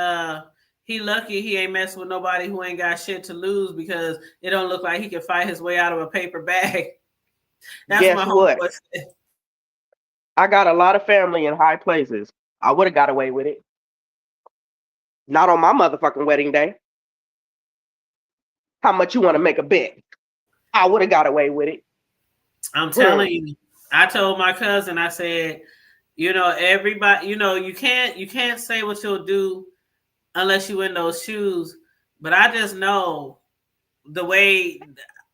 he lucky he ain't messing with nobody who ain't got shit to lose, because it don't look like he can fight his way out of a paper bag. That's Guess what my what? homeboy said. I got a lot of family in high places. I would have got away with it. Not on my motherfucking wedding day. How much you want to make a bet? I would have got away with it. I'm telling you, I told my cousin, I said, you know, everybody, you know, you can't say what you'll do unless you in those shoes. But I just know the way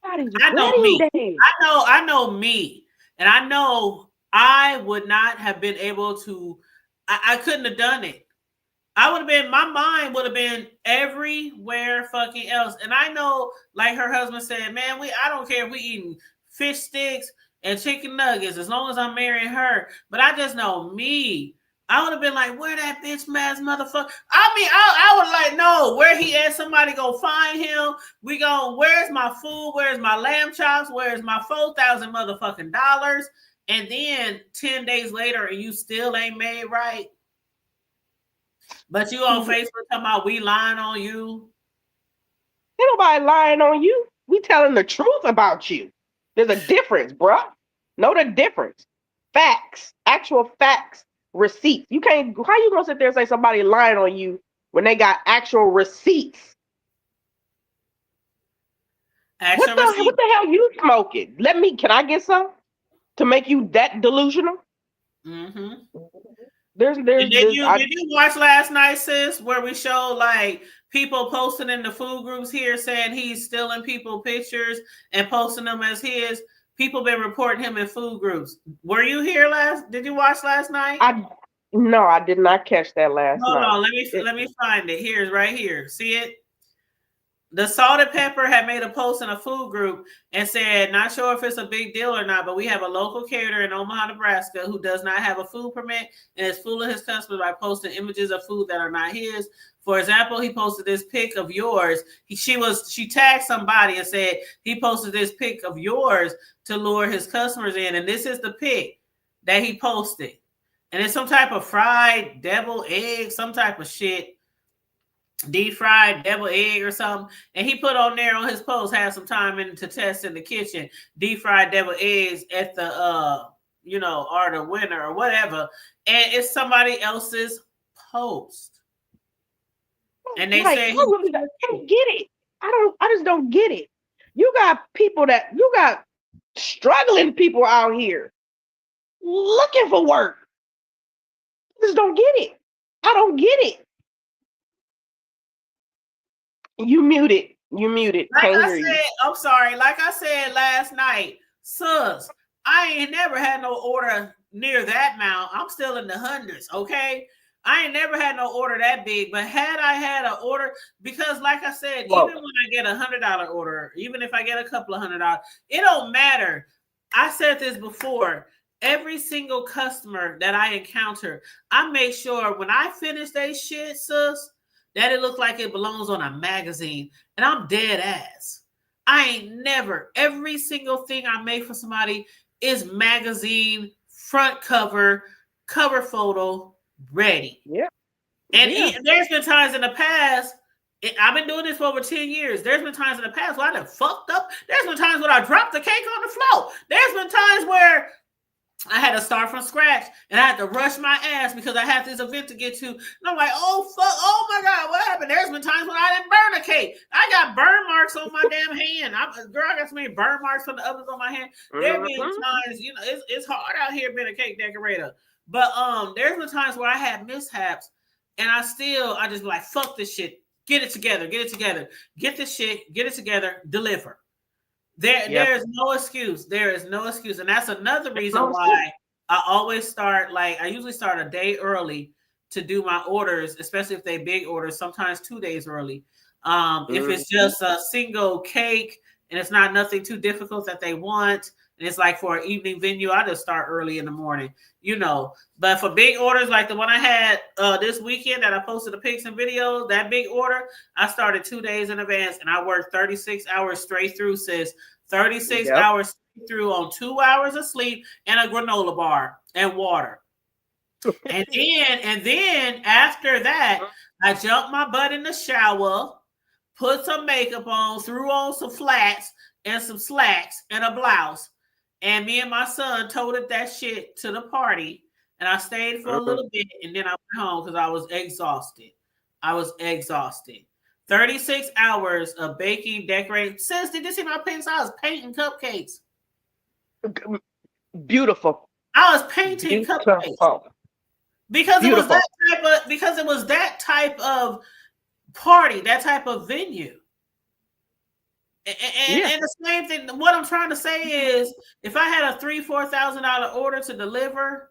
I know me. I know me. And I know I would not have been able to, I couldn't have done it. I would have been, my mind would have been everywhere fucking else. And I know, like her husband said, man, I don't care if we eating fish sticks and chicken nuggets as long as I'm marrying her. But I just know me. I would have been like, where that bitch ass motherfucker? I mean, I would like, no, where he at? Somebody go find him. We go, where's my food? Where's my lamb chops? Where's my $4,000 motherfucking dollars? And then 10 days later, and you still ain't made right. But you on Facebook talking about we lying on you? Ain't nobody lying on you. We telling the truth about you. There's a difference, bruh. Know the difference. Facts. Actual facts. Receipts. You can't, how you gonna sit there and say somebody lying on you when they got actual receipts? What the hell you smoking? Can I get some to make you that delusional? Mm-hmm. Did you watch last night, sis, where we showed like people posting in the food groups here saying he's stealing people pictures and posting them as his? People been reporting him in food groups. Were you here did you watch last night? No, I did not catch that last night. Hold on, let me find it. Here's right here. See it? The Salt and Pepper had made a post in a food group and said, not sure if it's a big deal or not, but we have a local caterer in Omaha, Nebraska, who does not have a food permit and is fooling his customers by posting images of food that are not his. For example, he posted this pic of yours. She tagged somebody and said he posted this pic of yours to lure his customers in. And this is the pic that he posted. And it's some type of fried devil egg, some type of shit. deep fried devil egg or something, and he put on there on his post, had some time in to test in the kitchen, deep fried devil eggs at the or the winner or whatever, and it's somebody else's post, and they Like, say I really don't get it. I just don't get it. You got struggling people out here looking for work. I just don't get it. I don't get it. You muted. Like Can't I hear you. said, I'm sorry. Like I said last night, sus, I ain't never had no order near that amount. I'm still in the hundreds, okay? I ain't never had no order that big, but had I had an order, because like I said, even when I get $100 order, even if I get a couple of $100, it don't matter. I said this before. Every single customer that I encounter, I make sure when I finish they shit, sus, that it looks like it belongs on a magazine. And I'm dead ass. I ain't never, every single thing I make for somebody is magazine, front cover, cover photo, ready. Yeah. And there's been times in the past, I've been doing this for over 10 years. There's been times in the past where I done fucked up. There's been times when I dropped the cake on the floor. There's been times where I had to start from scratch and I had to rush my ass because I had this event to get to. And I'm like, oh, fuck, oh my God, what happened? There's been times when I didn't burn a cake. I got burn marks on my damn hand. I got so many burn marks from the ovens on my hand. There have been times, it's hard out here being a cake decorator. But there's been times where I had mishaps and I just be like, fuck this shit. Get it together. Get this shit, get it together, deliver. There's no excuse. There is no excuse. And that's another reason why I always start, I usually start a day early to do my orders, especially if they big orders, sometimes 2 days early. If it's just a single cake and it's not nothing too difficult that they want, and it's like for an evening venue, I just start early in the morning, But for big orders like the one I had this weekend that I posted the pics and videos, that big order, I started 2 days in advance and I worked 36 hours straight through, sis. 36 hours through on 2 hours of sleep and a granola bar and water. and then after that, I jumped my butt in the shower, put some makeup on, threw on some flats and some slacks and a blouse. And me and my son toted that shit to the party. And I stayed for a little bit and then I went home because I was exhausted. 36 hours of baking, decorating. Sis, did you see my paints? I was painting cupcakes. Beautiful. I was painting cupcakes. Because it was that type of party, that type of venue. And the same thing, what I'm trying to say is, if I had a $3,000-$4,000 order to deliver,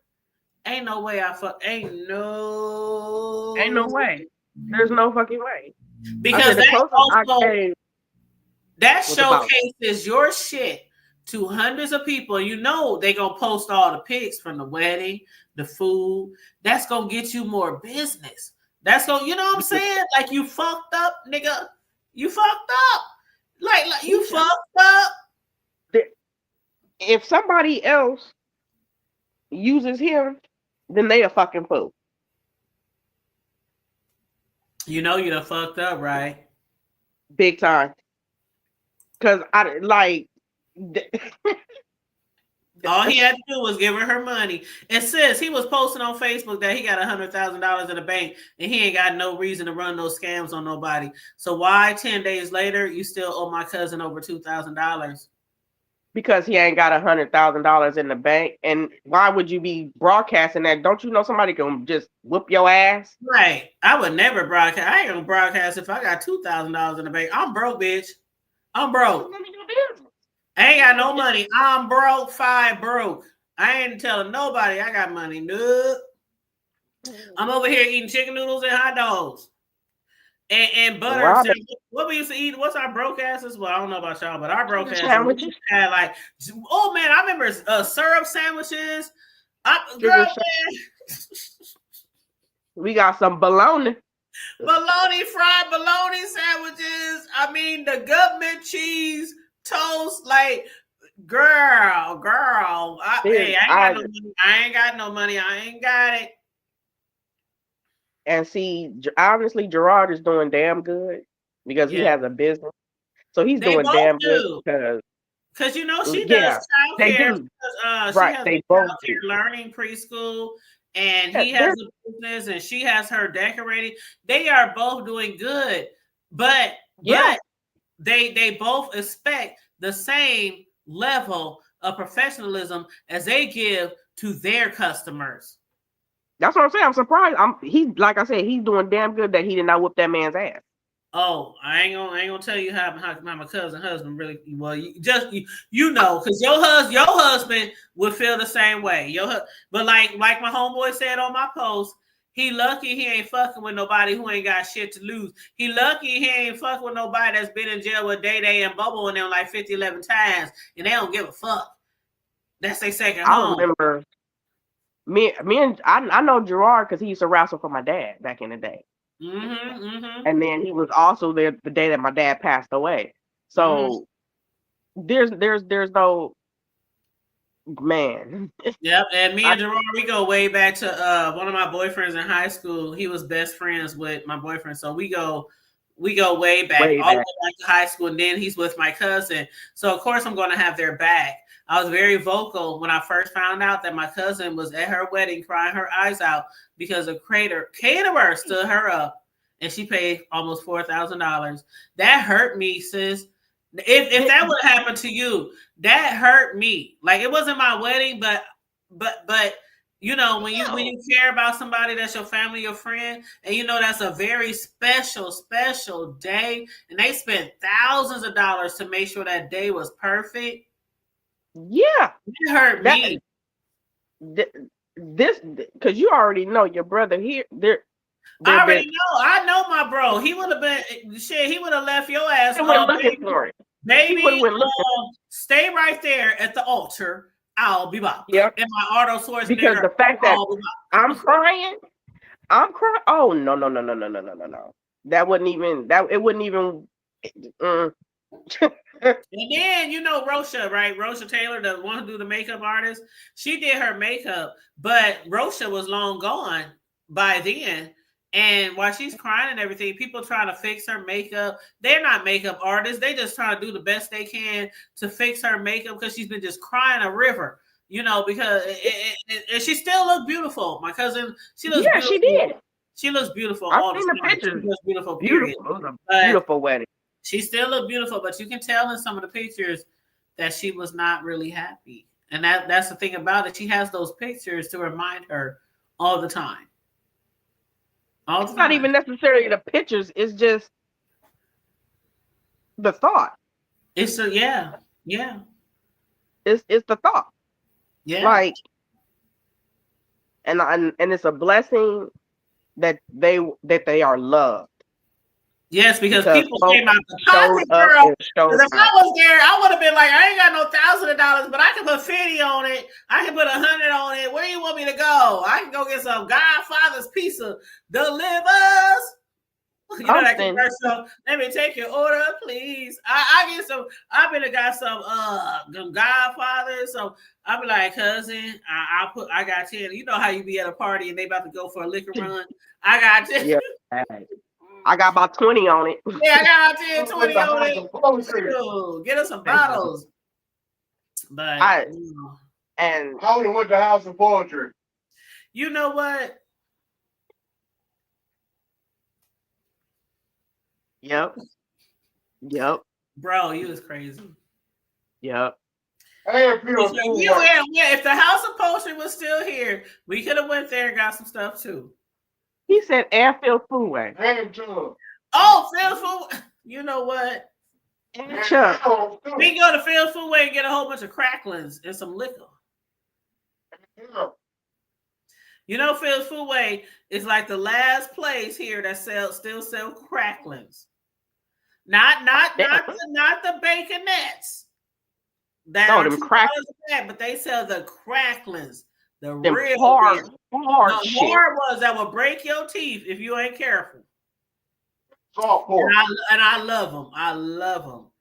ain't no way ain't no way. There's no fucking way. Because that showcases your shit to hundreds of people. They gonna post all the pics from the wedding, the food. That's gonna get you more business. That's gonna, what I'm saying? Like, you fucked up, nigga. You fucked up. Like you fucked up. If somebody else uses him, then they a fucking fool. You done fucked up, right? Big time. Cause all he had to do was give her money. And sis, he was posting on Facebook that he got $100,000 in the bank and he ain't got no reason to run no scams on nobody. So why 10 days later you still owe my cousin over $2,000? Because he ain't got $100,000 in the bank. And why would you be broadcasting that? Don't you know somebody can just whoop your ass? Right. I would never broadcast. I ain't gonna broadcast if I got $2,000 in the bank. I'm broke, bitch. I'm broke. I ain't got no money. I'm broke, broke. I ain't telling nobody I got money. Nope. I'm over here eating chicken noodles and hot dogs. And butter. What we used to eat, what's our broke asses? Well, I don't know about y'all, but our broke asses had oh man, I remember syrup sandwiches. We got some bologna. Fried bologna sandwiches. I mean, the government cheese toast, girl. I ain't got no money. I ain't got it. And see, honestly, Gerard is doing damn good because he Yeah. has a business. So he's They doing both damn good do. because Because she does yeah, they childcare. do. She Right, has they a both childcare do. learning preschool, and Yeah, he has a business, and she has her decorating. They are both doing good, but they both expect the same level of professionalism as they give to their customers. that's what I'm saying. I'm surprised. Like I said, he's doing damn good that he did not whoop that man's ass. Oh, I ain't gonna tell you how my cousin husband really well. You know, because your husband would feel the same way. But like my homeboy said on my post, he lucky he ain't fucking with nobody who ain't got shit to lose. He lucky he ain't fucking with nobody that's been in jail with Day and Bubble and them like 50, 11 times, and they don't give a fuck. That's their second home. I remember I know Gerard because he used to wrestle for my dad back in the day. And then he was also there the day that my dad passed away. So there's no man. Yep, and me and Gerard, we go way back to one of my boyfriends in high school. He was best friends with my boyfriend, so we go way back, all the way back to high school. And then he's with my cousin, so of course I'm going to have their back. I was very vocal when I first found out that my cousin was at her wedding crying her eyes out because a caterer stood her up, and she paid almost $4,000. That hurt me, sis. If that would happen to you, that hurt me. Like, it wasn't my wedding, but you know, when you care about somebody that's your family, your friend, and you know that's a very special day, and they spent thousands of dollars to make sure that day was perfect. Yeah, it hurt me. This because you already know your brother here. I already know. I know my bro. He would have been shit. He would have left your ass. Looking for it. Baby, stay right there at the altar. I'll be back. Yep. And my auto source because the fact that I'm crying. Oh no. That wouldn't even. It wouldn't even. And then you know Rosha, right? Rosha Taylor, the one who do the makeup artist. She did her makeup, but Rosha was long gone by then. And while she's crying and everything, people trying to fix her makeup. They're not makeup artists. They just trying to do the best they can to fix her makeup because she's been just crying a river, you know, because she still looked beautiful. My cousin, she looks beautiful. She did. She looks beautiful. I've seen the pictures. She looks beautiful. Beautiful. It was a beautiful wedding. She still looked beautiful, but you can tell in some of the pictures that she was not really happy. And that's the thing about it. She has those pictures to remind her all the time. It's not even necessarily the pictures. It's just the thought. It's yeah. It's the thought. Yeah. Like, and it's a blessing that they are loved. Yes, because people came out the pocket, girl. Because if I was there, I would have been like, I ain't got no $1,000, but I can put 50 on it. I can put 100 on it. Where do you want me to go? I can go get some Godfather's pizza. Delivers. You know that commercial. Let me take your order, please. I get some. I've been got some Godfathers. So I'll be like, cousin, I got 10. You know how you be at a party and they about to go for a liquor run. I got 10. Yeah. I got about 20 on it. Yeah, I got 10, 20 on it. Get us some bottles. But and Tony went to House of Poetry. You know what? Yep. Bro, you was crazy. Yep. If the House of Poetry was still here, we could have went there and got some stuff too. He said Airfield Foodway. Oh, Field Food. You know what? We can go to Field Foodway and get a whole bunch of cracklings and some liquor. You know, Field Foodway is like the last place here that still sell cracklings. Not the baconettes. Them cracklings. But they sell the cracklings. The them real hard shit. Hard ones that will break your teeth if you ain't careful. And I love them. I love them.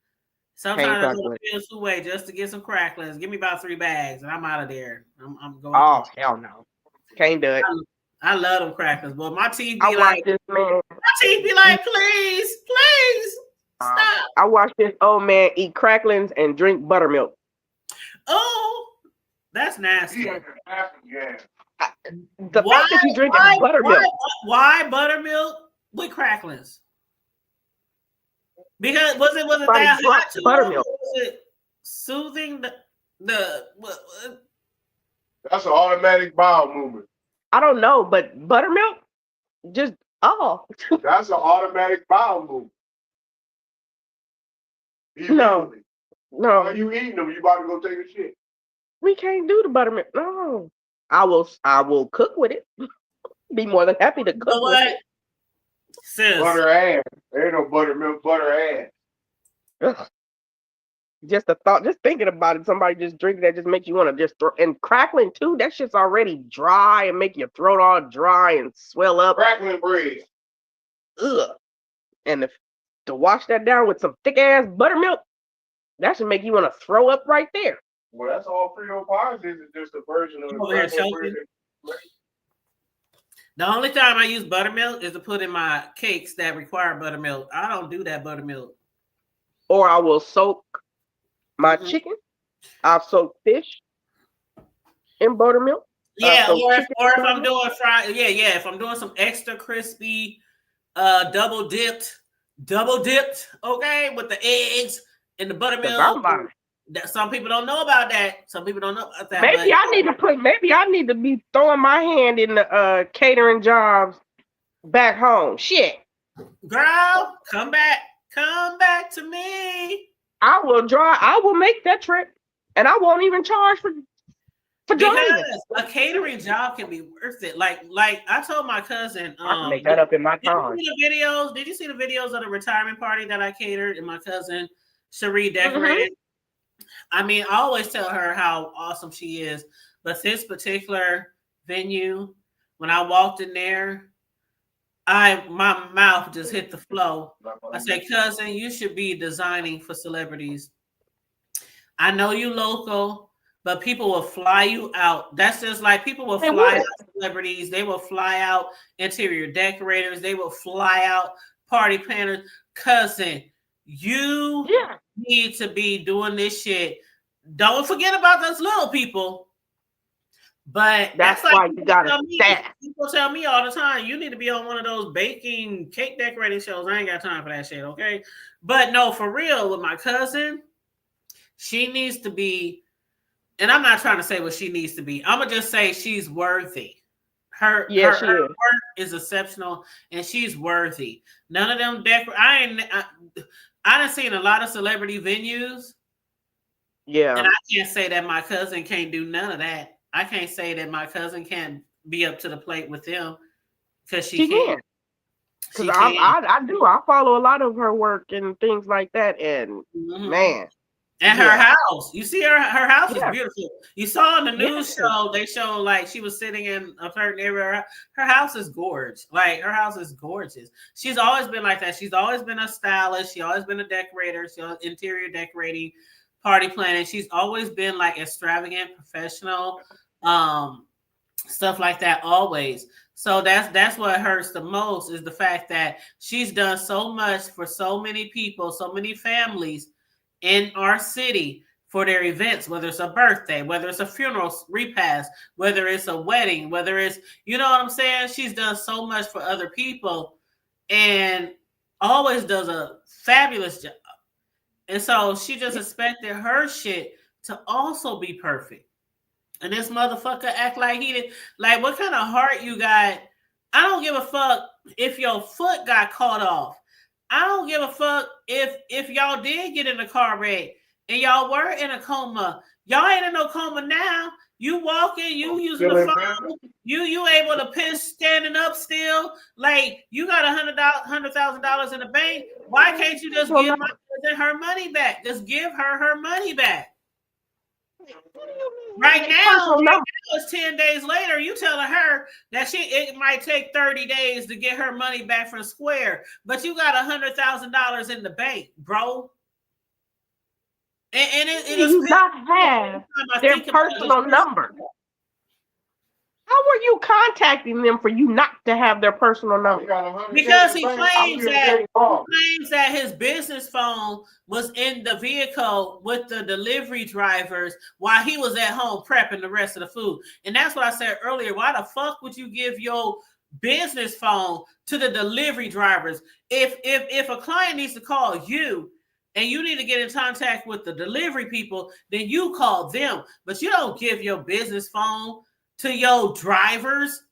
Sometimes I go to Fields Foodway just to get some cracklings. Give me about 3 bags, and I'm out of there. I'm going. Oh hell no, can't do it. I love them crackers, but my teeth I be watched like, this man. please, please stop. I watched this old man eat cracklings and drink buttermilk. Oh, that's nasty. Yeah. The fact that you drinking buttermilk. Why buttermilk with cracklings? Because was it Somebody that drank hot to buttermilk. Was it soothing the That's an automatic bowel movement. I don't know, but buttermilk, just That's an automatic bowel movement. No. Why are you eating them? You about to go take a shit. We can't do the buttermilk. No. I will cook with it. Be more than happy to cook with it. Sis. Butter ass. There ain't no buttermilk, butter ass. Ugh. Just the thought, just thinking about it, somebody just drinking that just makes you want to just throw. And crackling too, that shit's already dry and make your throat all dry and swell up. Crackling bread. Ugh. And to wash that down with some thick ass buttermilk, that should make you want to throw up right there. Well, that's all Frito Pies is. It's just a version of Over here choking. The only time I use buttermilk is to put in my cakes that require buttermilk. I don't do that buttermilk. Or I will soak my chicken. I'll soak fish in buttermilk. Yeah, or if I'm doing fried, if I'm doing some extra crispy, double dipped, okay, with the eggs and the buttermilk. That some people don't know about that. Some people don't know about that. Maybe I need to be throwing my hand in the catering jobs back home. Shit. Girl, come back to me. I will make that trip and I won't even charge for driving. A catering job can be worth it. Like I told my cousin, I can make that up in my time. Did you see the videos of the retirement party that I catered and my cousin Cherie decorated? I mean, I always tell her how awesome she is, but this particular venue, when I walked in there, my mouth just hit the floor. I said, cousin, you should be designing for celebrities. I know you local, but people will fly you out. That's just like people will fly out celebrities. They will fly out interior decorators. They will fly out party planners. Cousin, you need to be doing this shit. Don't forget about those little people. But that's like why you gotta staff. People tell me all the time, you need to be on one of those baking cake decorating shows. I ain't got time for that shit, okay? But no, for real, with my cousin, she needs to be, and I'm not trying to say what she needs to be. I'm gonna just say she's worthy. Her work is exceptional, and she's worthy. None of them I done seen a lot of celebrity venues. Yeah. And I can't say that my cousin can't do none of that. I can't say that my cousin can't be up to the plate with them because she can. Because I do. I follow a lot of her work and things like that. And man. And her house. You see her house is beautiful. You saw on the news show, they show like she was sitting in a certain area. Her house is gorgeous. Like her house is gorgeous. She's always been like that. She's always been a stylist. She's always been a decorator. She's interior decorating, party planning. She's always been like extravagant, professional, stuff like that always. So that's what hurts the most is the fact that she's done so much for so many people, so many families in our city for their events, whether it's a birthday, whether it's a funeral repast, whether it's a wedding, whether it's, you know what I'm saying? She's done so much for other people and always does a fabulous job. And so she just expected her shit to also be perfect. And this motherfucker act like he did. Like, what kind of heart you got? I don't give a fuck if your foot got caught off. I don't give a fuck if y'all did get in a car wreck and y'all were in a coma. Y'all ain't in no coma now. You walking, you using the phone, you able to piss standing up still. Like you got $100,000 in the bank. Why can't you just give my cousin her money back? Just give her money back. Right now, it's 10 days later. You telling her that it might take 30 days to get her money back from Square, but you got $100,000 in the bank, bro. And it is not have their personal number. How were you contacting them for you not to have their personal number? Because he claims that his business phone was in the vehicle with the delivery drivers while he was at home prepping the rest of the food. And that's what I said earlier. Why the fuck would you give your business phone to the delivery drivers? If a client needs to call you and you need to get in contact with the delivery people, then you call them. But you don't give your business phone to your drivers.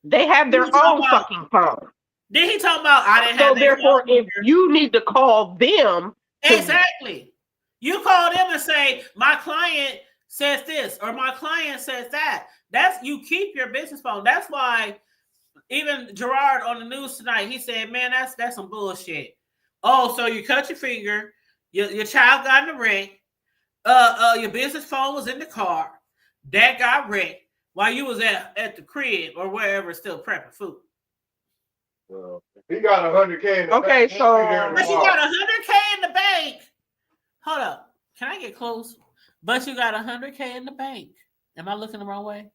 They have their own fucking phone. Then he talking about I didn't have. So therefore, if you need to call them, exactly, you call them and say my client says this or my client says that. That's you keep your business phone. That's why even Gerard on the news tonight, he said, "Man, that's some bullshit." Oh, so you cut your finger, your child got in a wreck, your business phone was in the car, that got wrecked while you was at the crib or wherever still prepping food. Well, if he got 100K in the bank, but you got 100K in the bank. Hold up. Can I get close? But you got 100K in the bank. Am I looking the wrong way?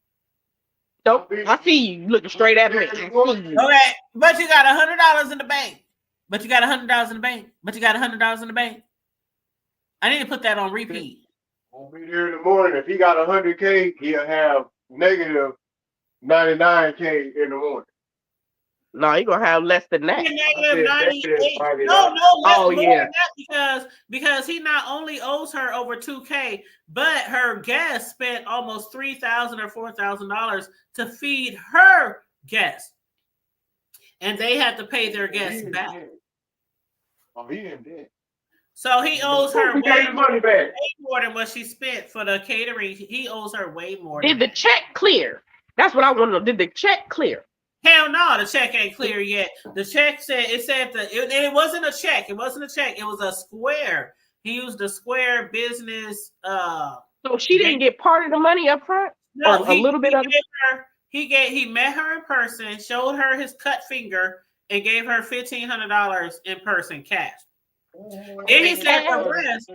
Nope. I see you looking straight at me. Okay. But you got $100 in the bank. But you got $100 in the bank. But you got $100 in the bank. I need to put that on repeat. Won't be here in the morning. If he got 100K, he'll have negative 99K in the morning. No, you're gonna have less than that. Negative 98. No, more than that because he not only owes her over 2K, but her guests spent almost $3,000 or $4,000 to feed her guests, and they had to pay their guests back. Oh, he in debt. So he owes her way back. more than what she spent for the catering. He owes her way more. Did the check clear? That's what I want to know. Did the check clear? Hell no, the check ain't clear yet. The check said it wasn't a check. It wasn't a check. It was a Square. He used the Square business. So she didn't get part of the money up front? No, a little bit of it. He met her in person, showed her his cut finger, and gave her $1,500 in person cash. Then he said the rest.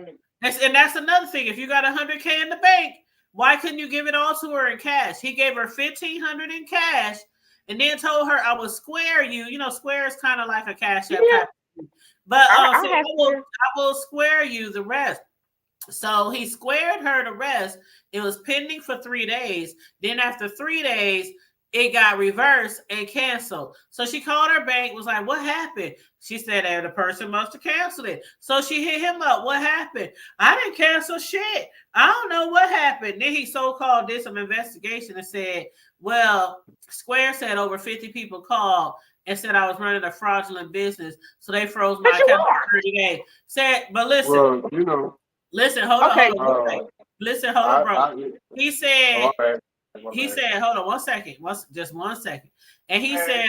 And that's another thing. If you got 100K in the bank, why couldn't you give it all to her in cash? He gave her $1,500 in cash. And then told her I will Square you. You know, Square is kind of like a cash app. Yeah. But I will Square you the rest. So he squared her the rest. It was pending for 3 days. Then after 3 days, it got reversed and canceled. So she called her bank, was like, what happened? She said, the person must have canceled it. So she hit him up. What happened? I didn't cancel shit. I don't know what happened. Then he so-called did some investigation and said, well, Square said over 50 people called and said I was running a fraudulent business. So they froze my account for 30 days. Said, but listen. Well, you know. Listen, hold on. Listen, hold on, bro. He said, hold on 1 second. Just 1 second. And he said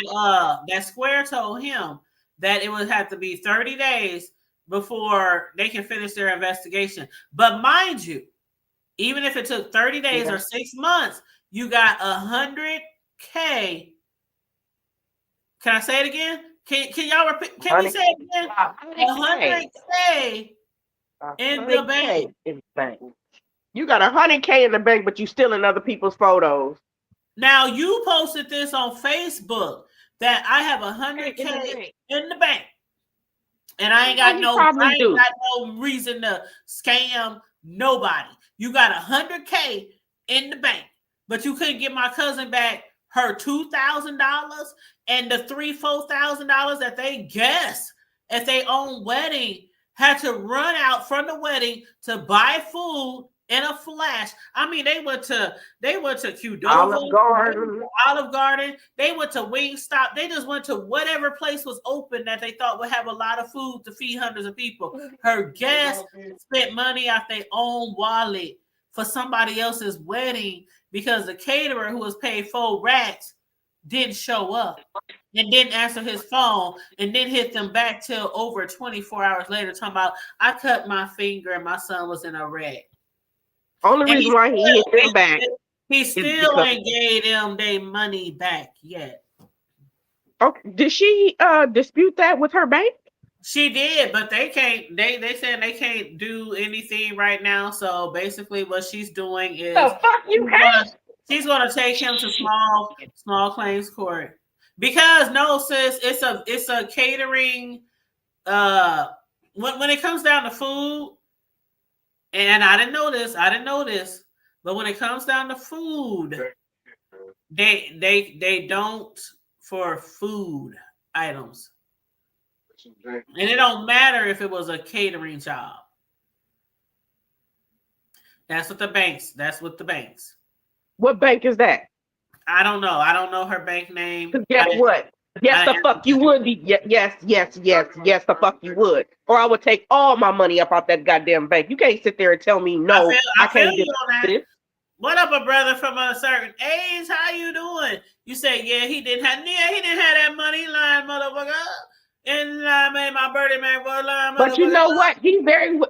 that Square told him that it would have to be 30 days before they can finish their investigation. But mind you, even if it took 30 days or 6 months, you got 100K. Can I say it again? Can y'all repeat? Can we say it again? 100K in the bank. You got 100K in the bank, but you still in other people's photos. Now you posted this on Facebook that I have 100K in the bank, and I ain't got no reason to scam nobody. You got 100K in the bank, but you couldn't get my cousin back her $2,000 and the $3,000-$4,000 that they guessed at their own wedding had to run out from the wedding to buy food in a flash. I mean, they went to Qdoba, Olive Garden. They went to Wingstop. They just went to whatever place was open that they thought would have a lot of food to feed hundreds of people. Her guests spent money out their own wallet for somebody else's wedding because the caterer who was paid $4 didn't show up and didn't answer his phone and then hit them back till over 24 hours later talking about, I cut my finger and my son was in a wreck. Only reason why he hit them back. He still ain't gave them their money back yet. Okay. Did she dispute that with her bank? She did, but they can't. They said they can't do anything right now. So basically, what she's doing is the fuck you can't. She's gonna take him to small claims court because no, sis, it's a catering. When it comes down to food, and I didn't know this, but when it comes down to food, they don't for food items, and it don't matter if it was a catering job. That's what the banks. What bank is that? I don't know. I don't know her bank name. Guess what? Yes, the fuck you would be. Yes, the fuck you would. Or I would take all my money up out that goddamn bank. You can't sit there and tell me no. I can't do that. What up, a brother from a certain age? How you doing? You say, yeah, he didn't have that money, lying motherfucker. And I made my birthday man for a lying motherfucker. But you know what?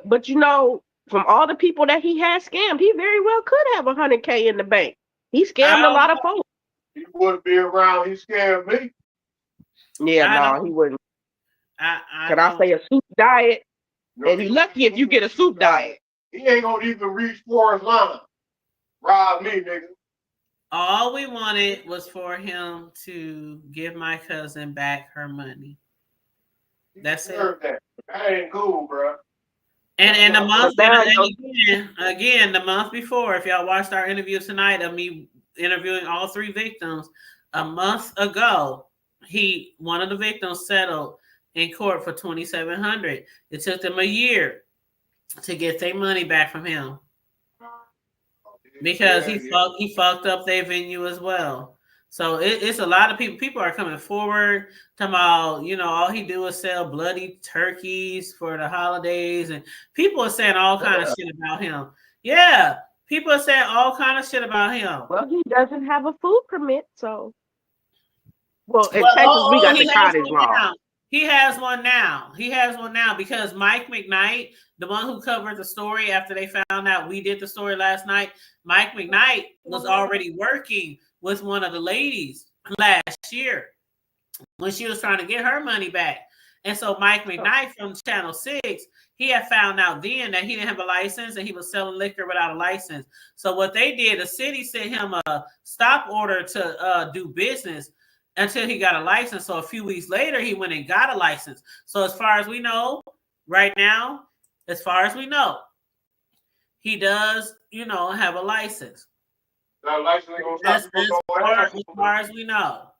But you know, from all the people that he has scammed, he very well could have $100K in the bank. He scammed a lot of folks. He wouldn't be around. He scammed me. Yeah, no, he wouldn't. Can I say a soup diet? No, and you're lucky if you get a soup diet. He ain't gonna even reach for his line. Rob me, nigga. All we wanted was for him to give my cousin back her money. That's it. That ain't cool, bro. And the month again, the month before, if y'all watched our interview tonight of me interviewing all three victims, a month ago, one of the victims settled in court for $2,700. It took them a year to get their money back from him because he fucked up their venue as well. So it's a lot of people. People are coming forward talking about, all he do is sell bloody turkeys for the holidays, and people are saying all kind of shit about him. Yeah, people are saying all kind of shit about him. Well, he doesn't have a food permit, so. Well, in Texas, we got the cottage law. He has one now. Because Mike McKnight, the one who covered the story after they found out we did the story last night, Mike McKnight was already working with one of the ladies last year when she was trying to get her money back. And so Mike McKnight from Channel 6, he had found out then that he didn't have a license and he was selling liquor without a license. So what they did, the city sent him a stop order to do business until he got a license. So a few weeks later, he went and got a license. So as far as we know, right now, he does, have a license. That license ain't gonna stop as far as we know.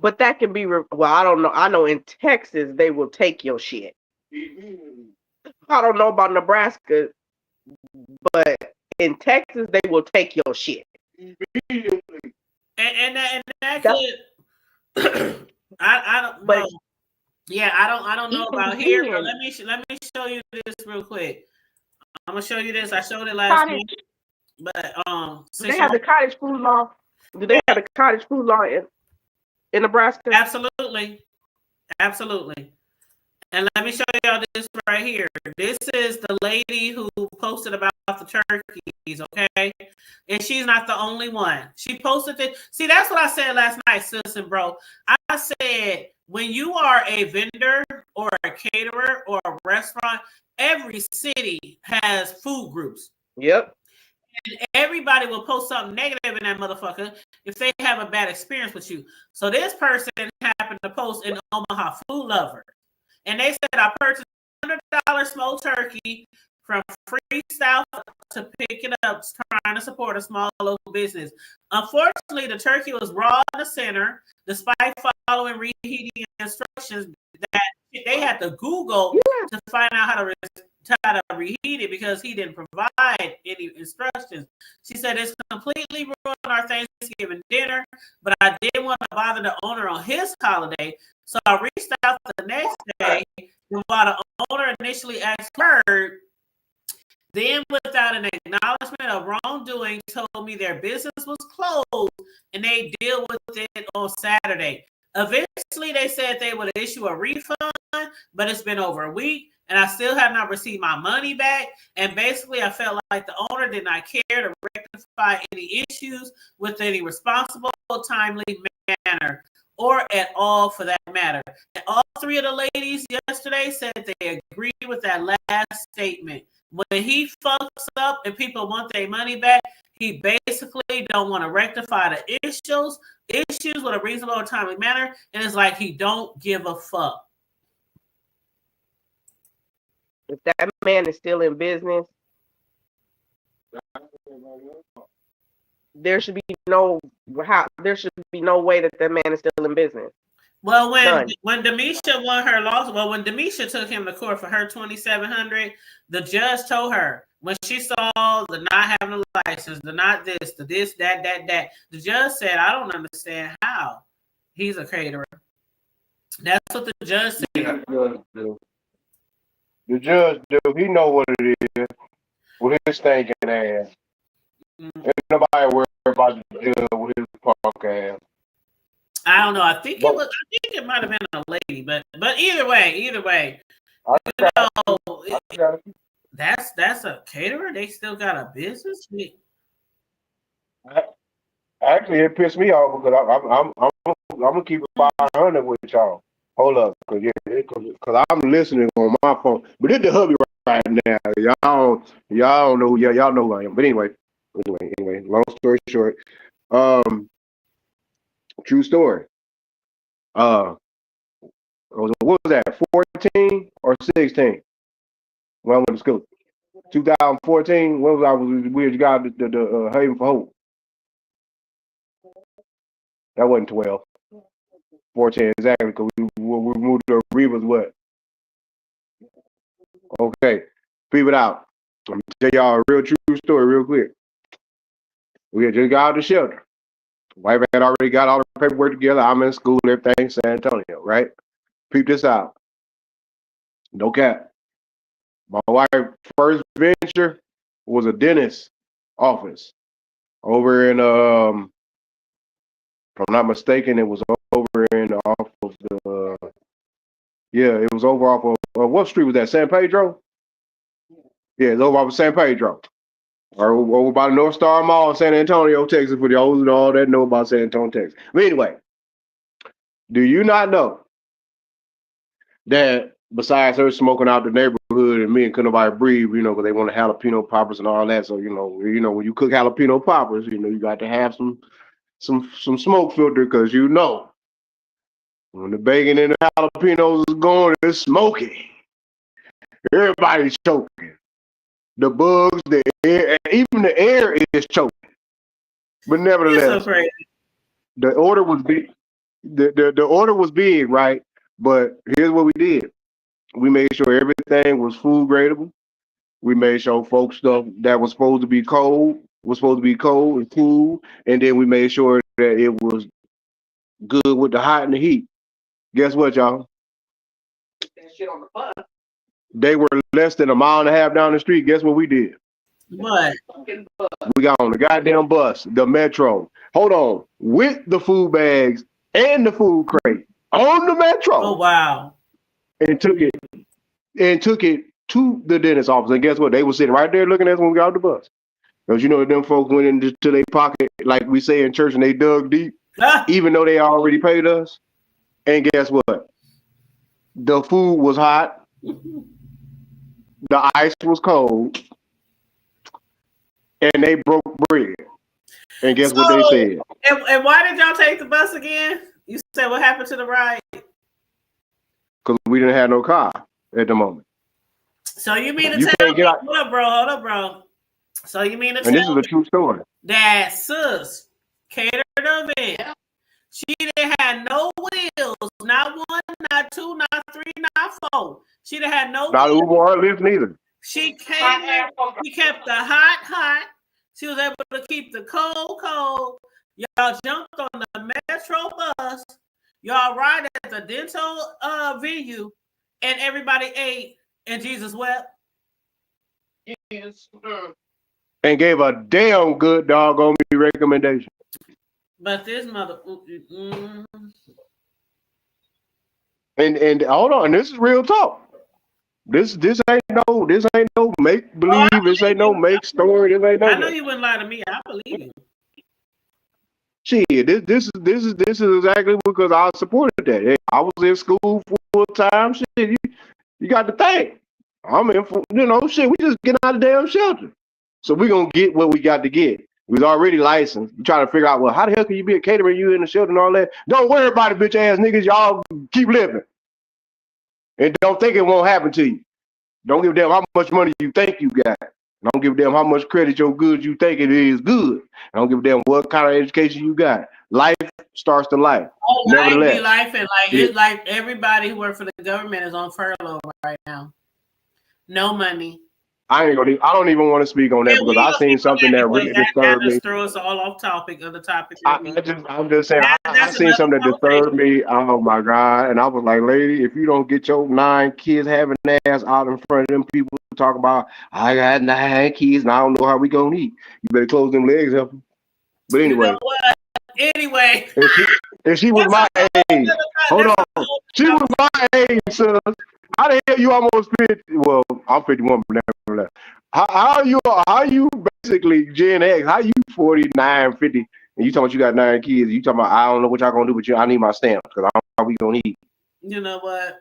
But that can be, I don't know. I know in Texas, they will take your shit. I don't know about Nebraska, but in Texas, they will take your shit. And that could, I don't know. Yeah, I don't know about here, but let me show you this real quick. I'm gonna show you this. I showed it last week. But do they have the cottage food law? Do they have the cottage food law in Nebraska? Absolutely. And let me show y'all this right here. This is the lady who posted about the turkeys, okay? And she's not the only one. She posted it. See, that's what I said last night, sis and bro. I said, when you are a vendor or a caterer or a restaurant, every city has food groups. Yep. And everybody will post something negative in that motherfucker if they have a bad experience with you. So this person happened to post in Omaha Food Lover. And they said, I purchased $100 smoked turkey from Freestyle to pick it up, trying to support a small local business. Unfortunately, the turkey was raw in the center, despite following reheating instructions that they had to Google to find out how to reheat it because he didn't provide any instructions. She said it's completely ruined our Thanksgiving dinner, but I didn't want to bother the owner on his holiday, so I reached out the next day, and while the owner initially asked her, then without an acknowledgement of wrongdoing, told me their business was closed and they deal with it on Saturday. Eventually, they said they would issue a refund, but it's been over a week, and I still have not received my money back. And basically, I felt like the owner did not care to rectify any issues with any responsible, timely manner, or at all for that matter. And all three of the ladies yesterday said they agree with that last statement. when he fucks up and people want their money back, he basically don't want to rectify the issues with a reasonable or timely manner, and it's like he don't give a fuck. If that man is still in business, there should be no way that man is still in business. Well, when Demisha won her lawsuit, when Demisha took him to court for her $2,700, the judge told her when she saw the not having a license, the not this, the this, that, the judge said, "I don't understand how he's a caterer." That's what the judge said. Yeah, the judge do. He know what it is with his stinking ass. Ain't nobody worried about the judge with his punk ass. I don't know. I think it might have been a lady, but either way, that's a caterer. They still got a business. Actually, it pissed me off because I'm gonna keep it 500 with y'all. Hold up, cause I'm listening on my phone. But it's the hubby right now. Y'all don't know. Y'all know who I am. But anyway. Long story short, true story. What was that? 14 or 16? When I went to school. 2014. When was I? We got the Haven for Hope. That wasn't 12. 14 exactly, because we moved to Reba's what? Okay, peep it out. Let me tell y'all a real true story real quick. We had just got out of the shelter. Wife had already got all the paperwork together. I'm in school and everything, San Antonio, right? Peep this out. No cap. My wife's first venture was a dentist office over in, if I'm not mistaken, it was over in off of the, it was over off of, what street was that? San Pedro? Yeah, it's over off of San Pedro. Or over by the North Star Mall in San Antonio, Texas, for the old and all that know about San Antonio, Texas. But anyway, do you not know that besides her smoking out the neighborhood and me and couldn't nobody breathe, because they want jalapeno poppers and all that. So, when you cook jalapeno poppers, you got to have some smoke filter, because when the bacon and the jalapenos is going, it's smoky. Everybody's choking. The bugs, the air, even the air is choking. But nevertheless, so the order was big. The order was big, right? But here's what we did. We made sure everything was food gradable. We made sure folks stuff that was supposed to be cold and cool. And then we made sure that it was good with the hot and the heat. Guess what, y'all? That shit on the bus. They were less than a mile and a half down the street. Guess what we did? What? We got on the goddamn bus, the metro. Hold on. With the food bags and the food crate on the metro. Oh, wow. And took it to the dentist office. And guess what? They were sitting right there looking at us when we got off the bus. Because them folks went into their pocket, like we say in church, and they dug deep, even though they already paid us. And guess what? The food was hot. The ice was cold. And they broke bread. And guess what they said? And why did y'all take the bus again? You said what happened to the ride? Because we didn't have no car at the moment. So you mean to tell me, hold up, bro. So you mean to tell me, and this is a true story, that sis catered the event. She didn't have no wheels, not one, not two, not three, not four. She didn't have no not wheels. Uber or Lyft neither. She kept the hot. She was able to keep the cold. Y'all jumped on the metro bus. Y'all ride at the dental venue, and everybody ate, and Jesus wept. Yes. And gave a damn good doggone me recommendation. But this mother. And hold on, this is real talk. This ain't no make believe. This ain't no make story. This ain't no. I know you wouldn't lie to me. I believe you. Shit, this is exactly because I supported that. I was in school full time. Shit, you got to think. I'm in for, shit, we just get out of damn shelter. So we gonna get what we got to get. We was already licensed. We trying to figure out, well, how the hell can you be a caterer, you in the shelter and all that? Don't worry about it, bitch ass niggas. Y'all keep living. And don't think it won't happen to you. Don't give a damn how much money you think you got. Don't give a damn how much credit your goods you think it is good. Don't give a damn what kind of education you got. Life starts to life. Oh, Nevertheless. life and it's like everybody who works for the government is on furlough right now. No money. I don't even want to speak on that because I seen something that really disturbed me. Just throw us all off topic of the topic. I'm just saying, I seen something that disturbed me. Oh my God. And I was like, lady, if you don't get your 9 kids having ass out in front of them people talk about, I got 9 kids and I don't know how we gonna eat. You better close them legs up. But anyway. You know what? Anyway. If she was my age, hold on. She was my age, sis. How the hell you almost 50? Well, I'm 51, but nevertheless. How are you basically Gen X? How you 49, 50, and you talking about you got 9 kids? You talking about I don't know what y'all gonna do, but I need my stamps because I don't know how we gonna eat. You know what?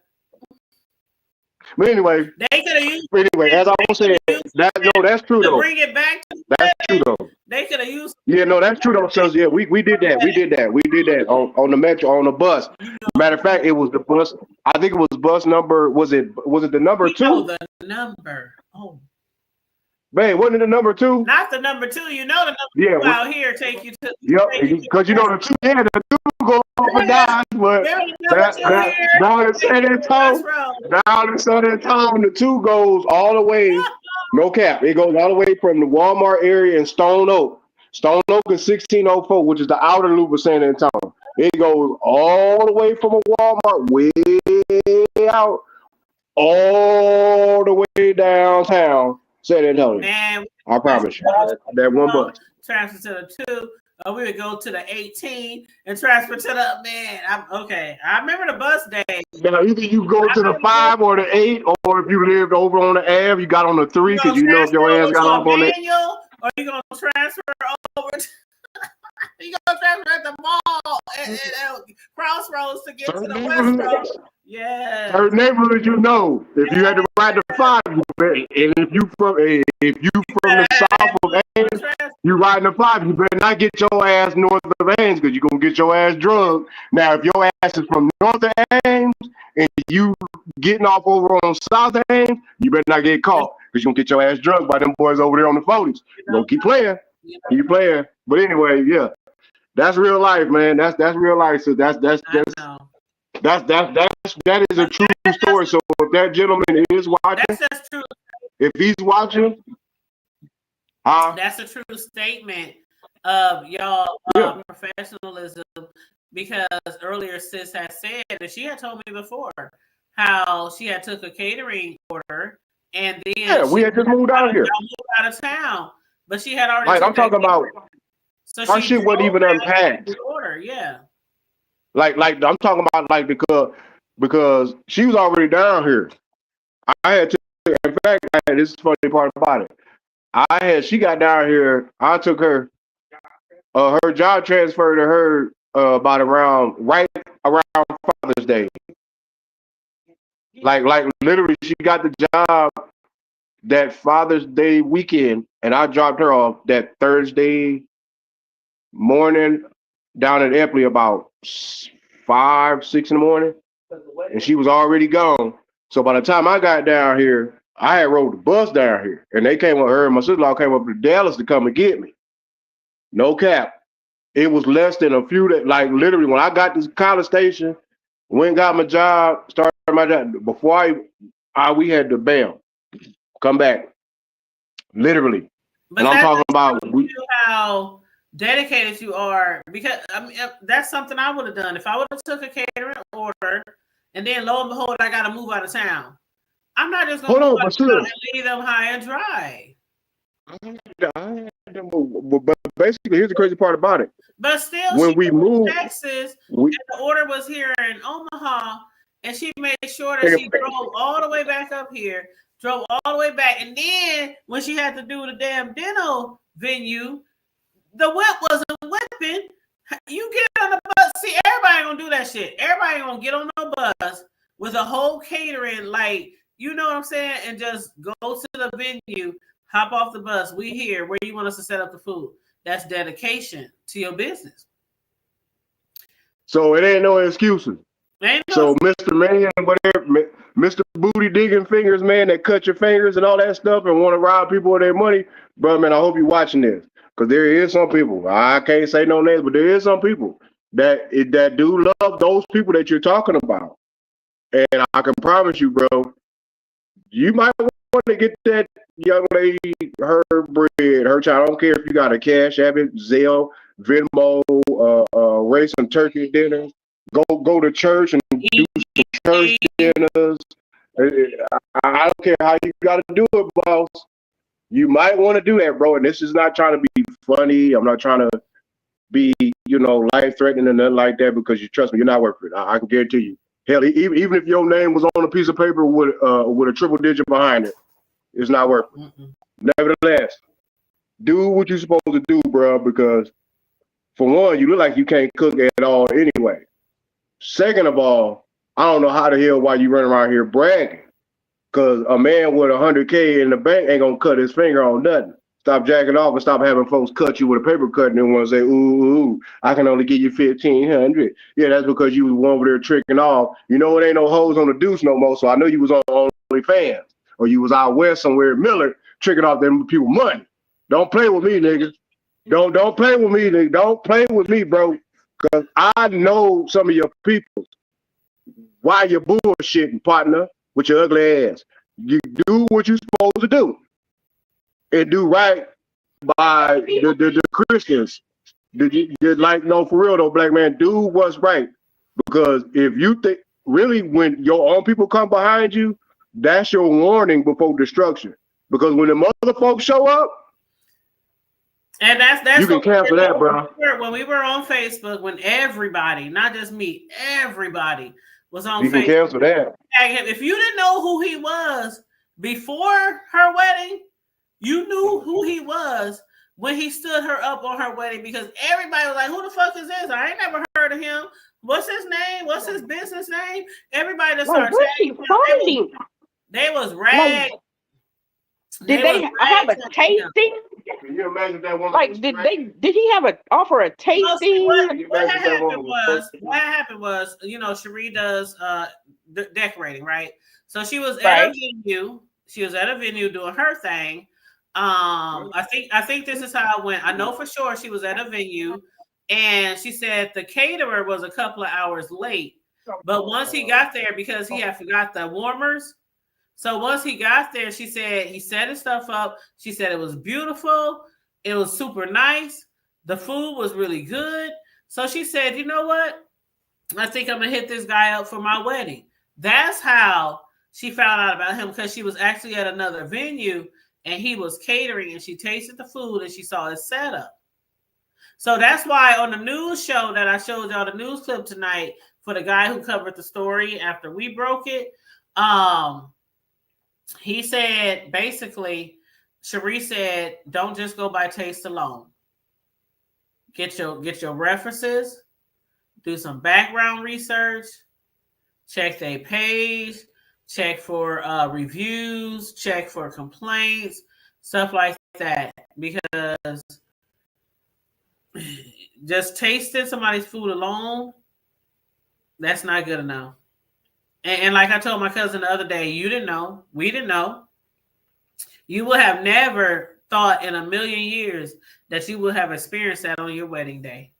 But anyway, as I was saying, that's true though. Bring it back. That's true though. They could have used. Yeah, no, that's true though. So yeah, we did that. We did that on the metro, on the bus. Matter of fact, it was the bus. I think it was bus number. Was it the number 2? Oh, the number. Oh. Babe, wasn't it the number 2? Not the number 2. You know the number 2 out here take you to. Yep, because you know the 2. Yeah, the 2 go up and down, but now it's San Antonio. Now it's San Antonio. The 2 goes all the way. No cap. It goes all the way from the Walmart area in Stone Oak. Stone Oak is 1604, which is the outer loop of San Antonio. It goes all the way from a Walmart way out, all the way downtown San Antonio. Man, I promise you. That one bus. Transfer to the 2. We would go to the 18 and transfer to the okay. I remember the bus day. Now either you go to the 5 or the 8, or if you lived over on the Ave, you got on the 3 because you know if your ass got off on that. Or you gonna transfer over? You gonna transfer at the mall and Crossroads to get to the West Road? Yeah. Certain neighborhoods, if you had to ride the 5, and if you from the south of Ames, you riding the 5, you better not get your ass north of Ames because you're gonna get your ass drugged. Now, if your ass is from north of Ames and you getting off over on south Ames, you better not get caught because you're gonna get your ass drugged by them boys over there on the 40s. You don't keep playing. Keep playing. But anyway, yeah. That's real life, man. That's real life. So that is a true story. So if that gentleman is watching, that's true. If he's watching, that's a true statement of y'all professionalism. Because earlier sis had said that she had told me before how she had took a catering order and then we had just moved out here, moved out of town, but she had already. Like I'm talking about. So our shit wasn't even unpacked. Order, yeah. Like I'm talking about because she was already down here. I had to. In fact, this is the funny part about it. She got down here. I took her. Her job transferred to her right around Father's Day. Like literally, she got the job that Father's Day weekend, and I dropped her off that Thursday morning down at Epley about 5, 6 in the morning, and she was already gone. So by the time I got down here, I had rode the bus down here, and they came with her and my sister-in-law came up to Dallas to come and get me. No cap. It was less than a few days. Like literally, when I got to College Station, went and got my job, started my job. Before we had to bail, come back. Literally, but and I'm talking about how dedicated you are, because I mean that's something I would have done if I would have took a catering order, and then lo and behold, I got to move out of town. I'm not just gonna leave them high and dry. But basically, here's the crazy part about it. But still, when we moved to Texas, and the order was here in Omaha, and she made sure that she drove all the way back up here, drove all the way back, and then when she had to do the damn dental venue, the whip wasn't whipping. You get on the bus. See, everybody ain't gonna do that shit. Everybody ain't gonna get on the bus with a whole catering, like You know what I'm saying? And just go to the venue, hop off the bus. We here. Where you want us to set up the food? That's dedication to your business. So it ain't no excuses. Ain't no So Mr. Man, whatever, Mr. Booty digging fingers, man, that cut your fingers and all that stuff and want to rob people of their money, bro, man, I hope you're watching this. Because there is some people, I can't say no names, but there is some people that do love those people that you're talking about. And I can promise you, bro, you might want to get that young lady her bread, her child. I don't care if you got a Cash App, Zelle, Venmo, raise some turkey dinners, go to church and do some church dinners. I don't care how you got to do it, boss. You might want to do that, bro. And this is not trying to be funny. I'm not trying to be, life threatening or nothing like that, because you trust me, you're not worth it. I can guarantee you. Hell, even if your name was on a piece of paper with a triple digit behind it, it's not worth it. Nevertheless, do what you're supposed to do, bro, because for one, you look like you can't cook at all anyway. Second of all, I don't know how the hell why you run around here bragging, because a man with $100K in the bank ain't gonna cut his finger on nothing. Stop jacking off and stop having folks cut you with a paper cut and then want to say, ooh, I can only give you $1,500. Yeah, that's because you was over there tricking off. You know, it ain't no hoes on the deuce no more, so I know you was on OnlyFans, or you was out west somewhere in Miller tricking off them people money. Don't play with me, nigga. Don't play with me, nigga. Don't play with me, bro, because I know some of your people. Why you bullshitting, partner, with your ugly ass? You do what you're supposed to do. And do right by the Christians. No, for real though, black man, do what's right. Because if you think, really, when your own people come behind you, that's your warning before destruction. Because when the mother folks show up, and that's you can cancel that, bro. When we were on Facebook, when everybody, not just me, everybody was on Facebook. You can cancel that. If you didn't know who he was before her wedding, you knew who he was when he stood her up on her wedding, because everybody was like, who the fuck is this? I ain't never heard of him. What's his name? What's his business name? Everybody that started saying they was ragged. Did they have a tasting? Can you imagine that woman? Like, did he offer a tasting? What happened was, Cherie does decorating, right? So she was at a venue. She was at a venue doing her thing. I think this is how it went. I know for sure she was at a venue, and she said the caterer was a couple of hours late. But once he got there, because he had forgot the warmers, so once he got there, she said he set his stuff up. She said it was beautiful. It was super nice. The food was really good. So she said, you know what? I think I'm going to hit this guy up for my wedding. That's how she found out about him, because she was actually at another venue and he was catering, and she tasted the food and she saw his setup. So that's why on the news show that I showed y'all, the news clip tonight, for the guy who covered the story after we broke it, he said, basically, Cherie said, don't just go by taste alone. Get your references, do some background research, check their page, check for reviews, check for complaints, stuff like that. Because just tasting somebody's food alone, that's not good enough. And like I told my cousin the other day, you didn't know, we didn't know. You would have never thought in a million years that you would have experienced that on your wedding day.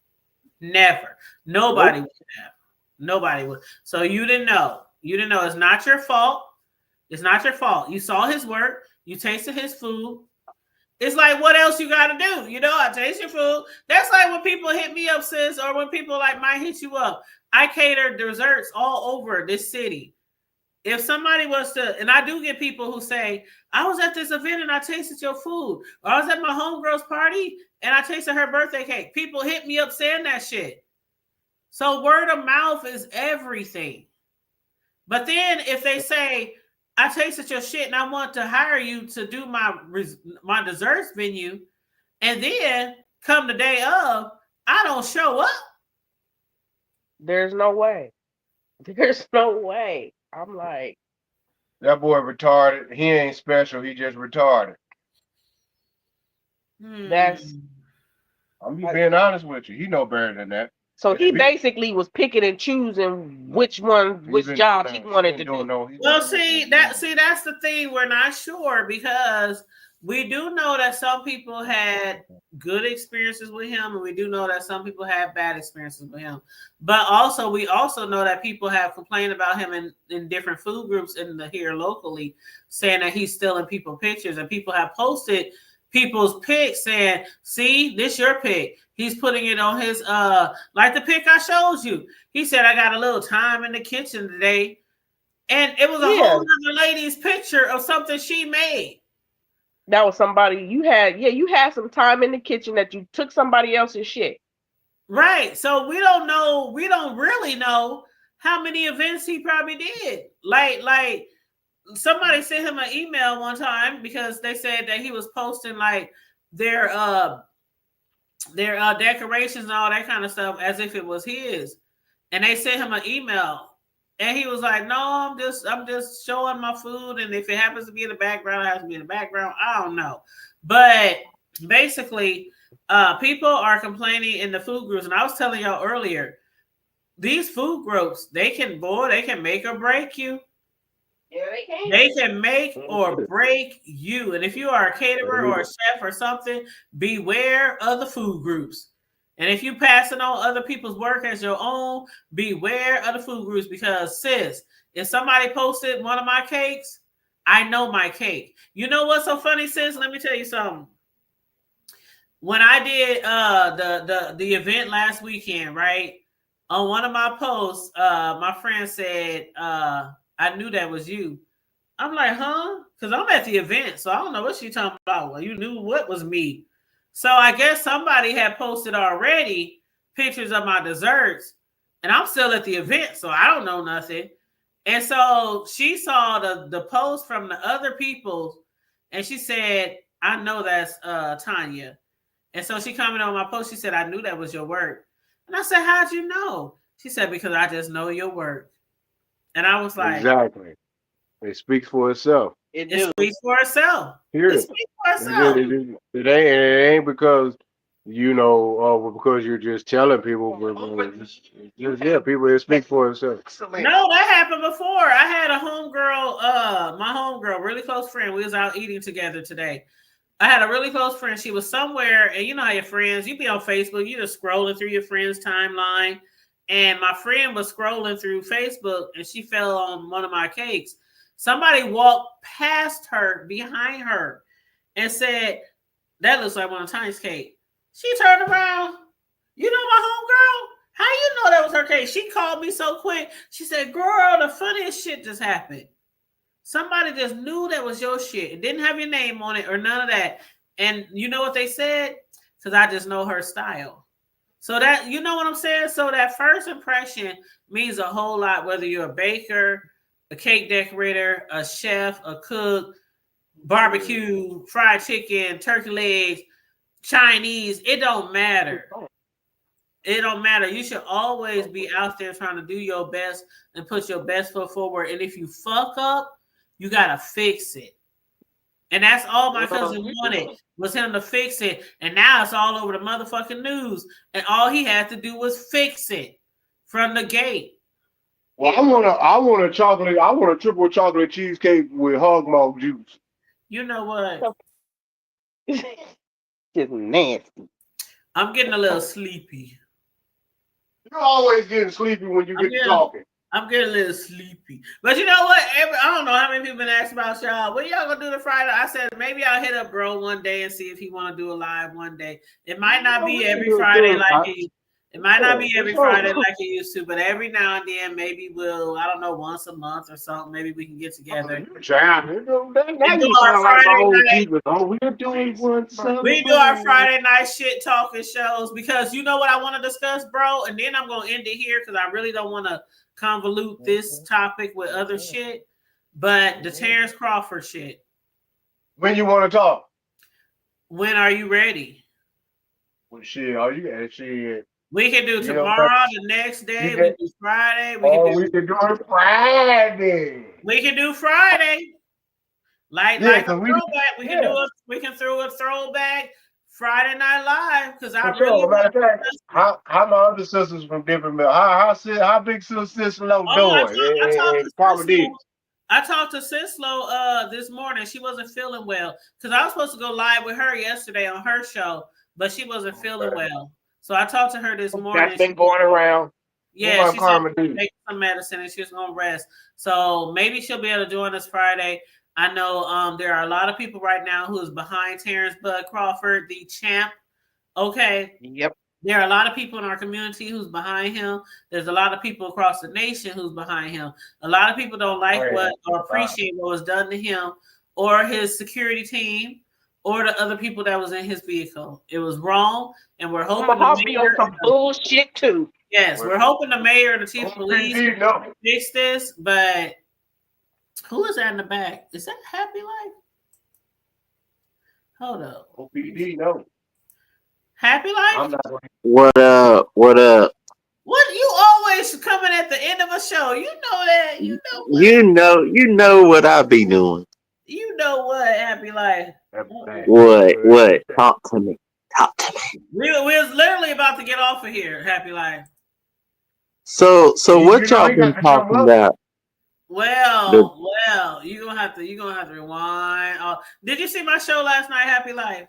Never. Nobody would have. Nobody would. So you didn't know. You didn't know. It's not your fault. It's not your fault. You saw his work. You tasted his food. It's like, what else you got to do? I taste your food. That's like when people hit me up, sis, or when people might hit you up. I cater desserts all over this city. If somebody was to, and I do get people who say, I was at this event and I tasted your food. Or I was at my homegirl's party and I tasted her birthday cake. People hit me up saying that shit. So word of mouth is everything. But then if they say, I tasted your shit and I want to hire you to do my desserts venue, and then come the day of, I don't show up. There's no way. There's no way. I'm like, That boy retarded. He ain't special. He just retarded. That's I'm just being honest with you. He know better than that. so he basically was picking and choosing which job he wanted to do. Well, that's the thing. We're not sure because we do know that some people had good experiences with him, and we do know that some people had bad experiences with him. But also, we also know that people have complained about him in different food groups here locally, saying that he's stealing people's pictures, and people have posted people's pics saying, "See, this your pic." He's putting it on his like the pic I showed you. He said, "I got a little time in the kitchen today." And it was a whole other lady's picture of something she made. That was somebody you had some time in the kitchen that you took somebody else's shit. Right. So we don't really know how many events he probably did. Like somebody sent him an email one time because they said that he was posting like their decorations and all that kind of stuff as if it was his. And they sent him an email. And he was like, "No, I'm just showing my food, and if it happens to be in the background, it has to be in the background." I don't know, but basically, people are complaining in the food groups, and I was telling y'all earlier, these food groups they can make or break you. Yeah, they can. They can make or break you, and if you are a caterer or a chef or something, beware of the food groups. And if you passing on other people's work as your own, beware of the food groups because sis, if somebody posted one of my cakes, I know my cake. You know what's so funny, sis? Let me tell you something. When I did the event last weekend, right? On one of my posts, my friend said, I knew that was you. I'm like, huh? Because I'm at the event, so I don't know what she's talking about. Well, you knew what was me. So I guess somebody had posted already pictures of my desserts, and I'm still at the event, so I don't know nothing. And so she saw the post from the other people, and she said, "I know that's Tanya." And so she commented on my post. She said, "I knew that was your work." And I said, "How'd you know?" She said, "Because I just know your work." And I was like, exactly. It speaks for itself. It speaks for itself. Period. It speaks for itself. It ain't because because you're just telling people. People. It speaks for itself. No, that happened before. I had a homegirl, my homegirl, really close friend. We was out eating together today. I had a really close friend. She was somewhere, and you know how your friends, you be on Facebook, you just scrolling through your friend's timeline. And my friend was scrolling through Facebook, and she fell on one of my cakes. Somebody walked past her, behind her, and said, "That looks like one of Tanya's cake." She turned around. "You know my homegirl? How you know that was her cake?" She called me so quick. She said, "Girl, the funniest shit just happened. Somebody just knew that was your shit. It didn't have your name on it or none of that." And you know what they said? Because I just know her style. So that, you know what I'm saying? So that first impression means a whole lot, whether you're a baker, a cake decorator, a chef, a cook, barbecue, fried chicken, turkey legs, Chinese. It don't matter. It don't matter. You should always be out there trying to do your best and put your best foot forward. And if you fuck up, you gotta fix it. And that's all my cousin wanted was him to fix it. And now it's all over the motherfucking news. And all he had to do was fix it from the gate. Well, I want a triple chocolate cheesecake with hog maw juice. You know what? Just nasty. I'm getting a little sleepy. You're always getting sleepy when you get talking. I'm getting a little sleepy. But you know what? I don't know how many people been asked about y'all. What y'all gonna do the Friday? I said maybe I'll hit up bro one day and see if he want to do a live one day. It might not be every Friday like it might not be every Friday like it used to, but every now and then maybe we'll, I don't know, once a month or something. Maybe we can get together. We do our Friday night shit talking shows because you know what I want to discuss, bro? And then I'm gonna end it here because I really don't want to convolute this topic with other shit, but the Terrence Crawford shit. When you want to talk? When are you ready? Well, shit, are you shit? We can do You know, tomorrow, the next day. you We can- can do Friday. we can do it Friday. We can do Friday. Like a throwback. We can throw a throwback Friday Night Live because I really matter of fact, how my other sisters from different mill? How big sister Low doing? I talked to Sislo this morning. She wasn't feeling well because I was supposed to go live with her yesterday on her show, but she wasn't feeling well. So I talked to her this morning. That's been going around. Yeah, she's going to take some medicine and she's going to rest. So maybe she'll be able to join us Friday. I know there are a lot of people right now who is behind Terrence Bud Crawford, the champ. Okay. Yep. There are a lot of people in our community who's behind him. There's a lot of people across the nation who's behind him. A lot of people don't like what or appreciate what was done to him or his security team or the other people that was in his vehicle. It was wrong, and we're hoping the mayor some bullshit too. Yes, we're hoping the mayor and the chief of police fix this. But who is that in the back? Is that Happy Life? Hold up. OPD, no. Happy Life? What up? What up? What you always coming at the end of a show? You know that. You know what I be doing. You know what, Happy Life? What? Talk to me. Talk to me. We was literally about to get off of here, Happy Life. So what y'all been talking about? Well, you're gonna have to rewind. Did you see my show last night, Happy Life?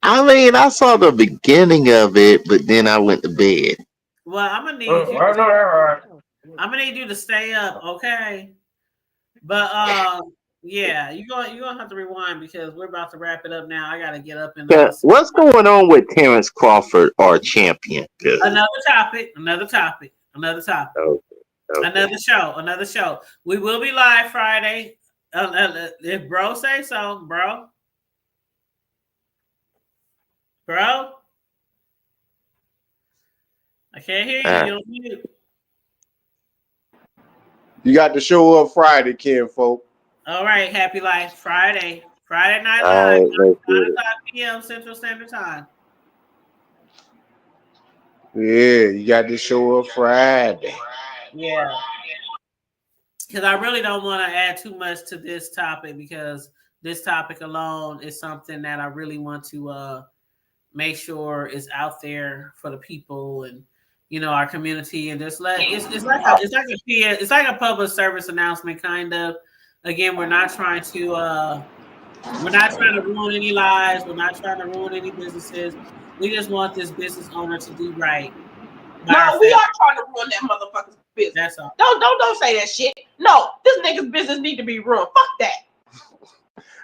I mean, I saw the beginning of it, but then I went to bed. Well, I'm gonna need you to stay up, okay? But yeah, you're gonna have to rewind because we're about to wrap it up now. I gotta get up and what's going on with Terrence Crawford, our champion? Another topic. Okay. Another show. We will be live Friday. If bro say so, bro. I can't hear you. You got to show up Friday, Ken folk. All right, Happy Life. Friday Night Live, 9 p.m. Central Standard Time. Yeah, you got to show up Friday. Yeah. Because I really don't want to add too much to this topic because this topic alone is something that I really want to make sure is out there for the people and our community and just it's like a public service announcement kind of. Again, we're not trying to ruin any lives. We're not trying to ruin any businesses. We just want this business owner to do right. No, we are trying to ruin that motherfucker's business. That's all. Don't say that shit. No, this nigga's business need to be ruined. Fuck that.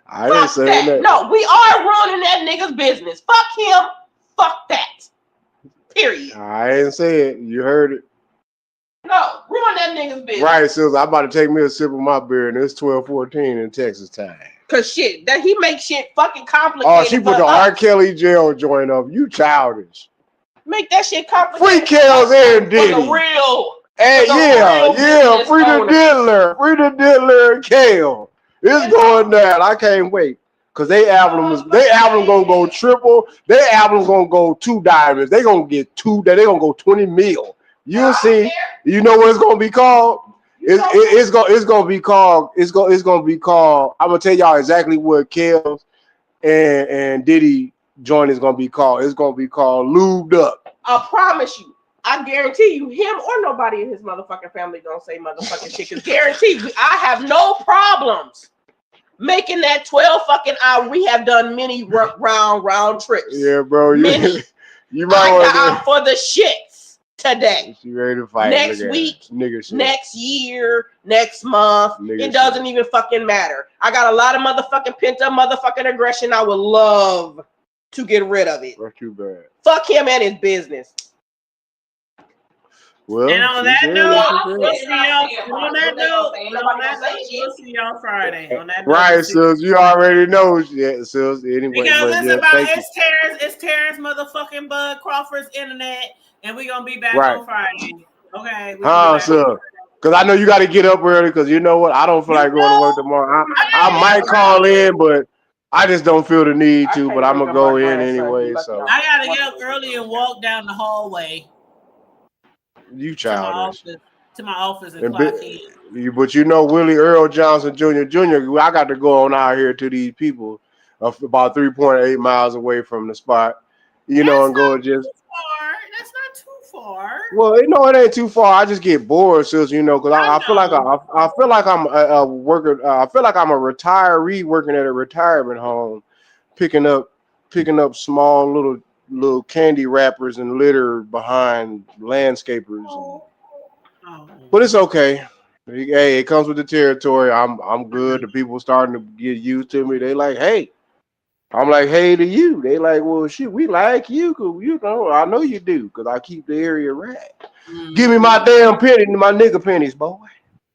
I didn't say that. No, we are ruining that nigga's business. Fuck him. Fuck that. Period. I didn't say it. You heard it. No, ruin that nigga's business. Right, so I'm about to take me a sip of my beer, and it's 12:14 in Texas time. Cause shit, that he makes shit fucking complicated. Oh, she put the R. Kelly jail joint up. You childish. Make that shit complicated. Free Kells and Diddy. For the real. Hey, yeah. Free the diddler and Kel. It's going down. I can't wait. Cause they album gonna go triple. Their album gonna go 2 diamonds. They gonna get 2. They gonna go 20 mil. You'll see. You know what it's gonna be called? It's gonna be called. I'm gonna tell y'all exactly what Kells and Diddy joint is gonna be called. It's gonna be called Lubed Up. I promise you. I guarantee you, him or nobody in his motherfucking family gonna say motherfucking shit. Cause guarantee I have no problems making that 12 fucking hour. We have done many round trips. Yeah, bro. You might want to for the shits today. You ready to fight next week, next year, next month. It doesn't even fucking matter. I got a lot of motherfucking pent up motherfucking aggression. I would love to get rid of it. That's too bad. Fuck him and his business. Well, and on that note, we'll see y'all Friday. On that right, sis, you already know, sis. Anyway, because it's Terrence motherfucking Bud Crawford's internet, and we're gonna be back on Friday. Okay. Sis. Because I know you got to get up early. Because you know what, I don't feel like going to work tomorrow. I might call in, but I just don't feel the need to, I but can't I'm wake gonna up go my in grandson. anyway. He lucky So I gotta get up early and walk down the hallway you to my childish. office and And clock in. but you know Willie Earl Johnson Jr. I got to go on out here to these people about 3.8 miles away from the spot, you know, That's and go not just. too far. That's not too far. Well, you know, it ain't too far. I just get bored, sis. You know, because I I feel like know. I feel like I'm a worker. I feel like I'm a retiree working at a retirement home, picking up small little candy wrappers and litter behind landscapers. Oh. But it's okay. Hey, it comes with the territory. I'm good. The people starting to get used to me. They like, hey. I'm like, hey to you. They like, well, shit, we like you, cause you know, I know you do, cause I keep the area right. Give me my damn penny, my nigga pennies, boy.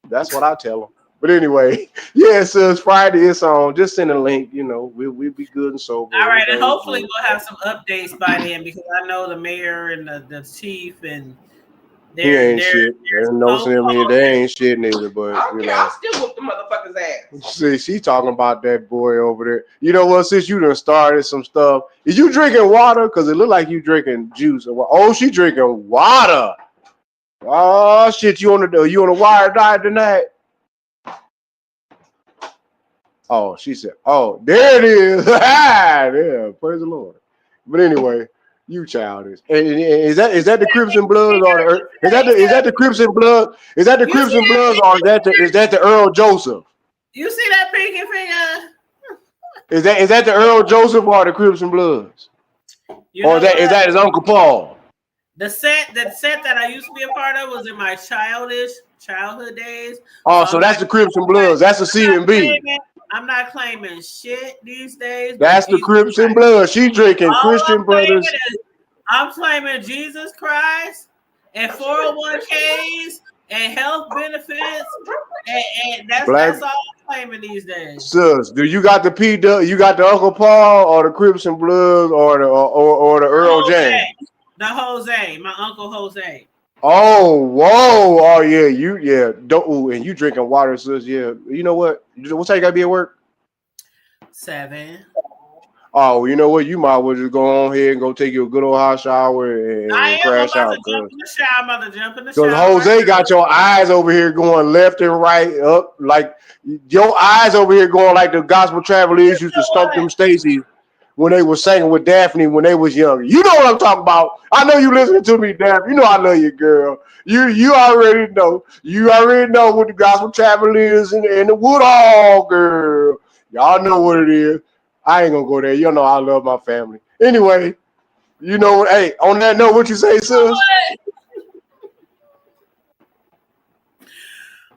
That's what I tell them. But anyway, yeah, so it's Friday. It's on. Just send a link. You know, we'll be good and sober. All right, and Everything hopefully good. we'll have some updates by then because I know the mayor and the chief and He they're ain't they're shit. they're There's no so saying called. they ain't shit neither. But I don't you care. know, I'll still whoop the motherfucker's ass. see, she talking about that boy over there. You know what? Since you done started some stuff, is you drinking water? Cause it look like you drinking juice. Oh, she drinking water. Oh shit, you on the wire diet tonight? Oh, she said, oh, there it is. Yeah, praise the Lord. But anyway, you childish. And is that the Crips and Bloods or is that the Crips and Blood? Is that the You see Crips and that Bloods or is that the Earl Joseph? you see that pinky finger? Is that the Earl Joseph or the Crips and Bloods? You Or know is what? that his Uncle Paul? The set that I used to be a part of was in my childhood days. Oh, So so that's the Crips and Bloods. That's the C and B. I'm not claiming shit these days, but That's the Jesus Crips and Christ. Bloods. She drinking All Christian Brothers. I'm claiming Jesus Christ and 401ks and health benefits, and Black that's all I'm claiming these days. sis, do you got the You got the Uncle Paul or the Crips and Bloods or the Earl James? My uncle Jose. Oh, whoa, oh yeah, don't and you drinking water, sis. Yeah, you know what? What time you gotta be at work? 7. Oh, you know what? You might as well just go on here and go take you a good old hot shower and I'm crash about to out, jump in the shower. I'm about to jump in the because shower right Jose now. got your eyes over here going left and right up, like your eyes over here going like the gospel travelers used to stump them Stacy when they were singing with Daphne when they was younger. You know what I'm talking about. I know you listening to me, Daphne. You know I love you, girl. You already know. You already know what the gospel travel is and the Woodhall, girl. Y'all know what it is. I ain't gonna go there. You know I love my family. Anyway, you know what? Hey, on that note, what you say, sis?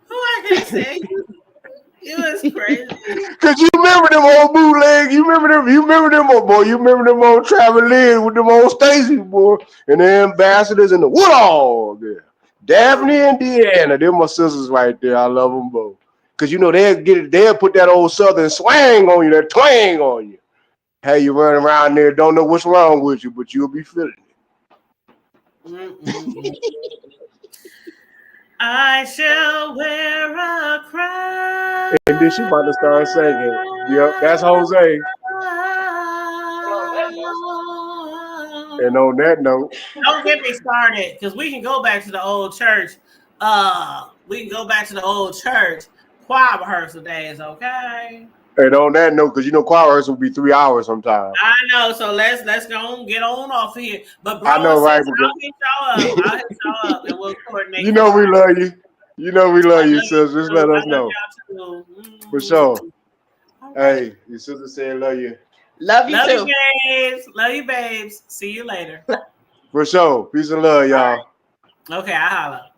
Who I can say? It was crazy. Cause you remember them old bootleg, you remember them old boy, you remember them old traveling with them old Stacy boy, and the ambassadors and the Woodall, yeah. Daphne and Deanna, they're my sisters right there. I love them both. Cause you know they'll put that old southern swang on you, that twang on you. Hey, you run around there, don't know what's wrong with you, but you'll be feeling it. I shall wear a crown. And then she about to start singing. Yep, that's Jose. And on that note, Don't get me started, because we can go back to the old church. We can go back to the old church choir rehearsal days, okay? and on that note, because you know choir rehearsal will be 3 hours sometimes. I know, so let's go and get on off of here. But bro I know, and right? sis, I'll hit y'all up. I'll hit y'all up and we'll coordinate. You know we love you. You know we love you, sis. Just let us I love know. y'all too. For sure. All right. Hey, your sister said love you. Love you Love too. you, babes. Love you, babes. See you later. For sure. Peace and love, y'all. Okay, I holla.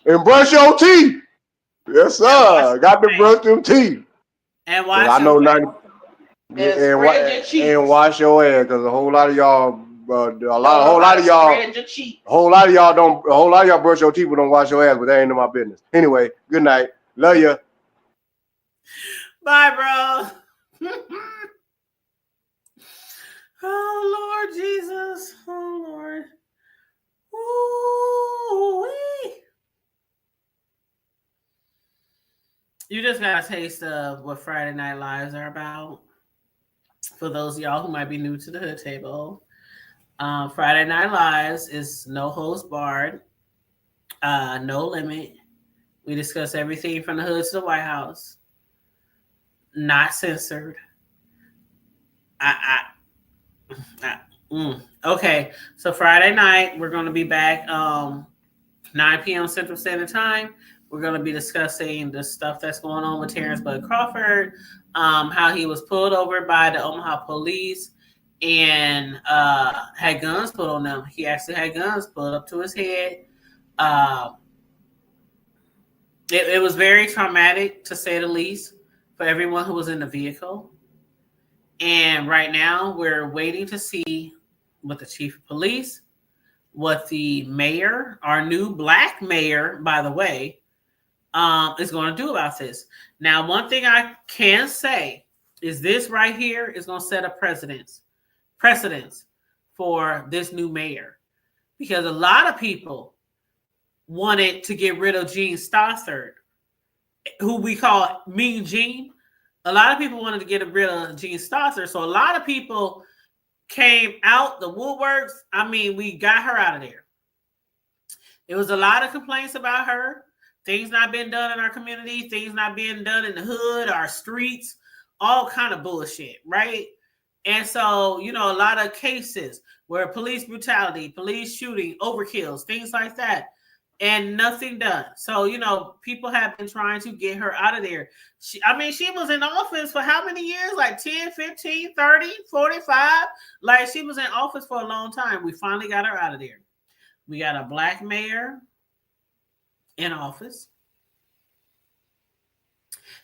And brush your teeth. Yes, sir. Got to brush them teeth. And 'Cause watch I know your not. And spread your cheeks. And wash your ass, because a whole lot of y'all, a whole lot of y'all brush your teeth but don't wash your ass, but that ain't in my business. Anyway, good night. Love you. Bye, bro. Oh, Lord Jesus. Oh, Lord. Ooh-wee. You just got a taste of what Friday Night Lives are about. for those of y'all who might be new to the Hood Table, Friday Night Lives is no holds barred, no limit. We discuss everything from the hood to the White House, not censored. Okay, so Friday night we're going to be back 9 p.m. Central Standard Time. We're going to be discussing the stuff that's going on with Terrence Bud Crawford, how he was pulled over by the Omaha police and had guns put on them. He actually had guns pulled up to his head. It was very traumatic, to say the least, for everyone who was in the vehicle. And right now, we're waiting to see what the chief of police, what the mayor, our new black mayor, by the way, is going to do about this. Now, one thing I can say is this right here is going to set a precedence for this new mayor, because a lot of people wanted to get rid of Gene Stothard, who we call Mean Gene. A lot of people wanted to get rid of Gene Stothard. So a lot of people came out the woodworks. I mean, we got her out of there. There was a lot of complaints about her. Things not being done in our community. Things not being done in the hood, our streets, all kind of bullshit, right? And so, you know, a lot of cases where police brutality, police shooting, overkills, things like that. And nothing done. So, you know, people have been trying to get her out of there. She was in office for how many years? Like 10, 15, 30, 45. Like, she was in office for a long time. We finally got her out of there. We got a black mayor in office.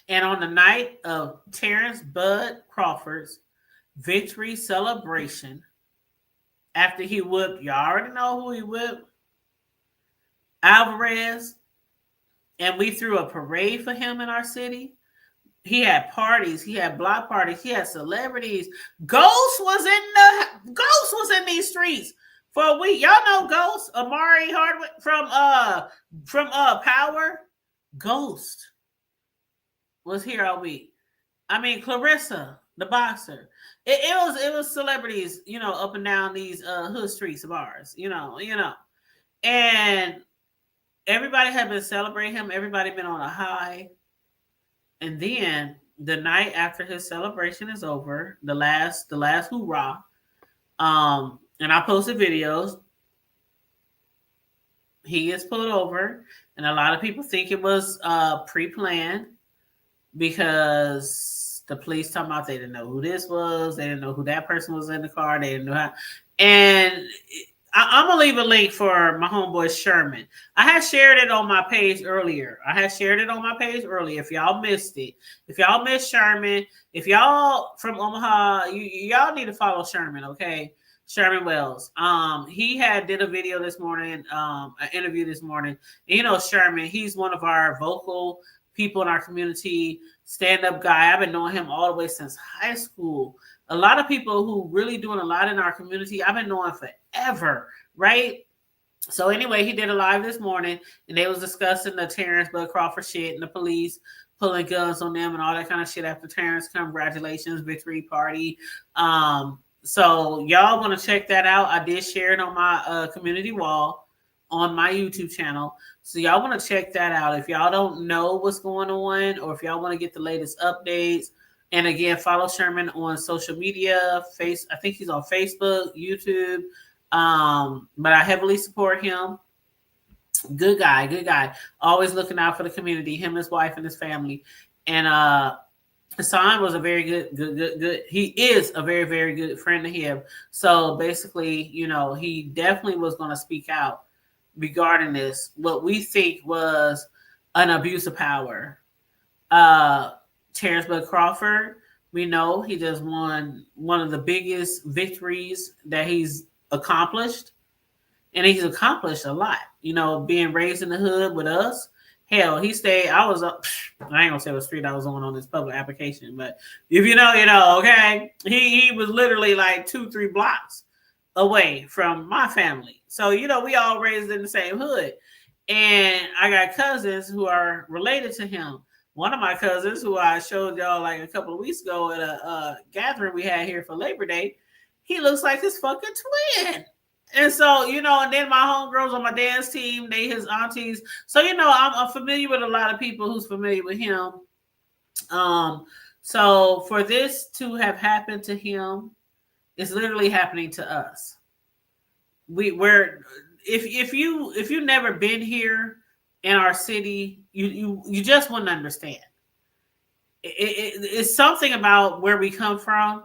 And on the night of Terrence Bud Crawford's victory celebration, after he whipped, y'all already know who he whipped, Alvarez, and we threw a parade for him in our city. He had parties, he had block parties, he had celebrities. Ghost was in these streets for a week. Y'all know Ghost, Amari Hardwick from Power. Ghost was here all week. I mean, Clarissa, the boxer. It was celebrities, you know, up and down these hood streets of ours, you know. And everybody had been celebrating him. Everybody been on a high. And then the night after his celebration is over, the last hoorah, and I posted videos, he gets pulled over. And a lot of people think it was pre-planned, because the police talking about they didn't know who this was. They didn't know who that person was in the car. They didn't know how. And I'm going to leave a link for my homeboy Sherman. I had shared it on my page earlier. If y'all missed it. If y'all missed Sherman, if y'all from Omaha, y'all need to follow Sherman, okay? Sherman Wells. He did a video this morning, an interview this morning. And you know, Sherman, he's one of our vocal people in our community, stand-up guy. I've been knowing him all the way since high school. A lot of people who really doing a lot in our community, I've been knowing forever, right? So anyway, he did a live this morning, and they was discussing the Terrence Bud Crawford shit and the police pulling guns on them and all that kind of shit after Terrence. Congratulations, victory party. So y'all want to check that out. I did share it on my community wall on my YouTube channel. So y'all want to check that out. If y'all don't know what's going on, or if y'all want to get the latest updates, and again, follow Sherman on social media. I think he's on Facebook, YouTube. But I heavily support him. Good guy. Always looking out for the community, him, his wife, and his family. And Hassan was a very good. He is a very, very good friend to him. So basically, you know, he definitely was going to speak out regarding this, what we think was an abuse of power. Terrence Bud Crawford, we know he just won one of the biggest victories that he's accomplished. And he's accomplished a lot, you know, being raised in the hood with us. Hell, he stayed, I ain't gonna say what street I was on this public application, but if you know, okay. He was literally like 2-3 blocks away from my family. So, you know, we all raised in the same hood. And I got cousins who are related to him. one of my cousins, who I showed y'all like a couple of weeks ago at a gathering we had here for Labor Day, he looks like his fucking twin. And so, and then my homegirls on my dance team, they his aunties. So, I'm familiar with a lot of people who's familiar with him. So for this to have happened to him, it's literally happening to us. If you've never been here in our city, you just wouldn't understand. It's something about where we come from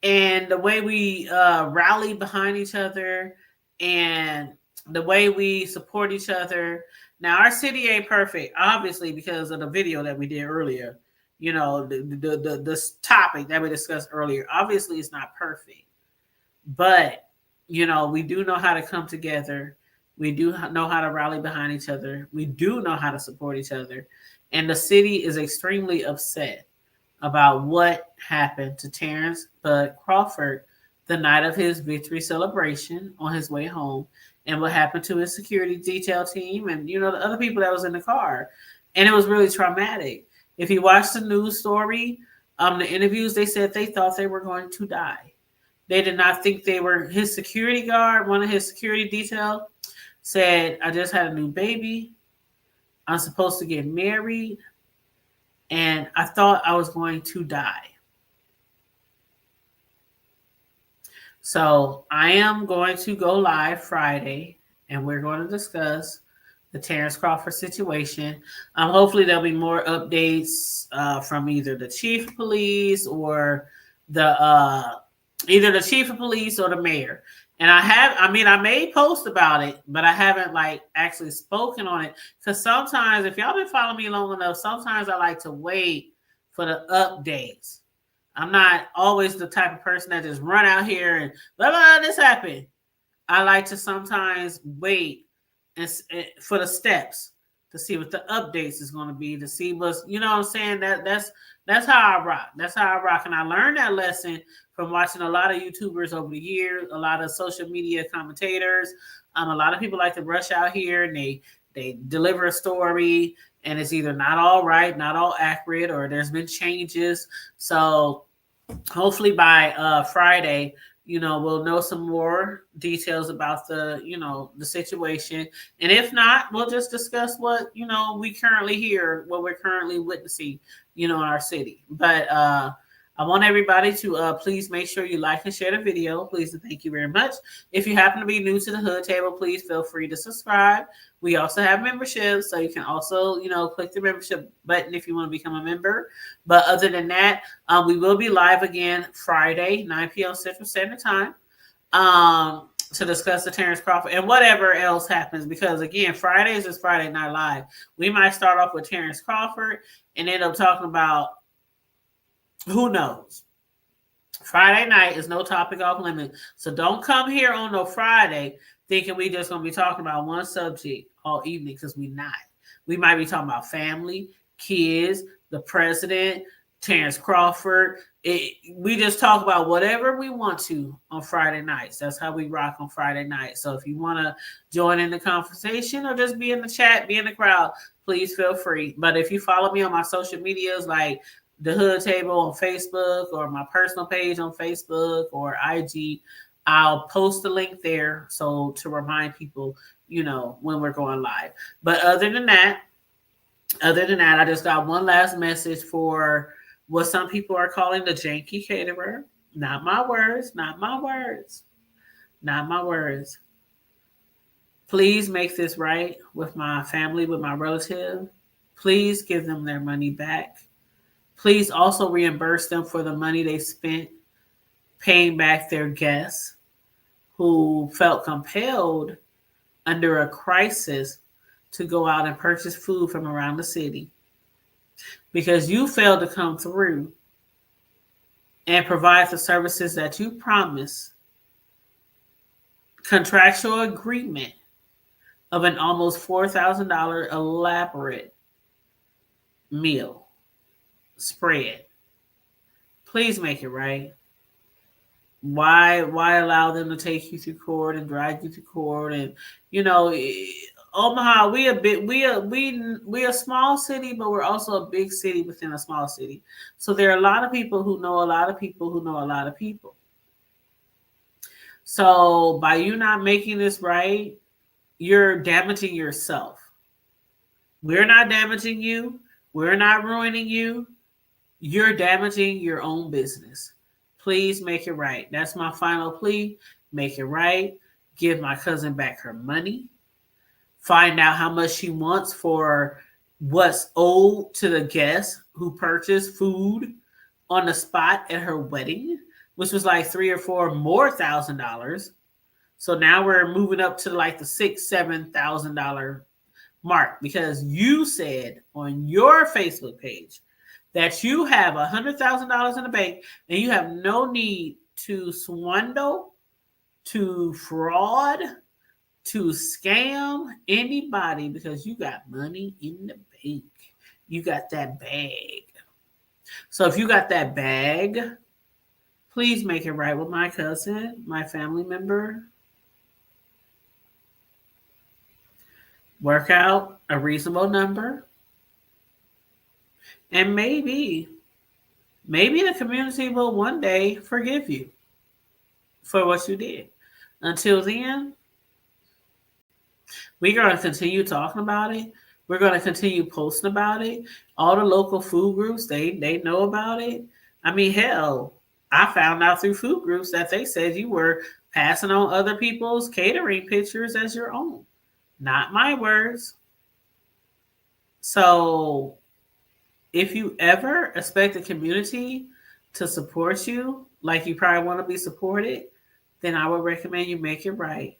and the way we rally behind each other and the way we support each other. Now, our city ain't perfect, obviously, because of the video that we did earlier. The topic that we discussed earlier. Obviously, it's not perfect, but we do know how to come together. We do know how to rally behind each other. We do know how to support each other. And the city is extremely upset about what happened to Terrence Bud Crawford the night of his victory celebration on his way home, and what happened to his security detail team and the other people that was in the car. And it was really traumatic. If you watch the news story, the interviews, they said they thought they were going to die. They did not think they were. His security guard, one of his security detail, said, "I just had a new baby. I'm supposed to get married. And I thought I was going to die." So I am going to go live Friday, and we're going to discuss the Terrence Crawford situation. Hopefully there'll be more updates from either the chief of police or either the chief of police or the mayor. And I may post about it, but I haven't actually spoken on it. Because sometimes, if y'all been following me long enough, sometimes I like to wait for the updates. I'm not always the type of person that just run out here and blah, blah, this happened. I like to sometimes wait for the steps to see what the updates is going to be, to see what's, what I'm saying? That's how I rock. That's how I rock. And I learned that lesson from watching a lot of YouTubers over the years, a lot of social media commentators. A lot of people like to rush out here and they deliver a story and it's either not all right, not all accurate, or there's been changes. So hopefully by Friday, we'll know some more details about the situation. And if not, we'll just discuss what, we currently hear, what we're currently witnessing, in our city. But I want everybody to please make sure you like and share the video. Please and thank you very much. If you happen to be new to the Hood Table, please feel free to subscribe. We also have memberships, so you can also, click the membership button if you want to become a member. But other than that, we will be live again Friday, 9 p.m. Central Standard Time, to discuss the Terrence Crawford and whatever else happens. Because again, Fridays is Friday Night Live. We might start off with Terrence Crawford and end up talking about who knows. Friday night is no topic off limit. So don't come here on no Friday thinking we just going to be talking about one subject all evening, because we're not. We might be talking about family, kids, the president, Terrence Crawford. We just talk about whatever we want to on Friday nights. That's how we rock on Friday night. So if you want to join in the conversation or just be in the chat, be in the crowd, please feel free. But if you follow me on my social medias like the Hood Table on Facebook or my personal page on Facebook or IG, I'll post the link there. So to remind people, when we're going live. But other than that, I just got one last message for what some people are calling the janky caterer. Not my words, not my words, not my words. Please make this right with my family, with my relative. Please give them their money back. Please also reimburse them for the money they spent paying back their guests who felt compelled under a crisis to go out and purchase food from around the city because you failed to come through and provide the services that you promised. Contractual agreement of an almost $4,000 elaborate meal spread. Please make it right. Why allow them to take you to court and drag you to court and Omaha, we a small city, but we're also a big city within a small city. So there are a lot of people who know a lot of people who know a lot of people. So by you not making this right, you're damaging yourself. We're not damaging you. We're not ruining you. You're damaging your own business. Please make it right. That's my final plea. Make it right. Give my cousin back her money. Find out how much she wants for what's owed to the guests who purchased food on the spot at her wedding, which was like $3,000 or $4,000 more. So now we're moving up to like the $6,000-$7,000 mark because you said on your Facebook page that you have $100,000 in the bank and you have no need to swindle, to fraud, to scam anybody because you got money in the bank. You got that bag. So if you got that bag, please make it right with my cousin, my family member. Work out a reasonable number. And maybe the community will one day forgive you for what you did. Until then, we're going to continue talking about it. We're going to continue posting about it. All the local food groups, they know about it. I mean, hell, I found out through food groups that they said you were passing on other people's catering pictures as your own. Not my words. So if you ever expect the community to support you like you probably want to be supported, then I would recommend you make it right.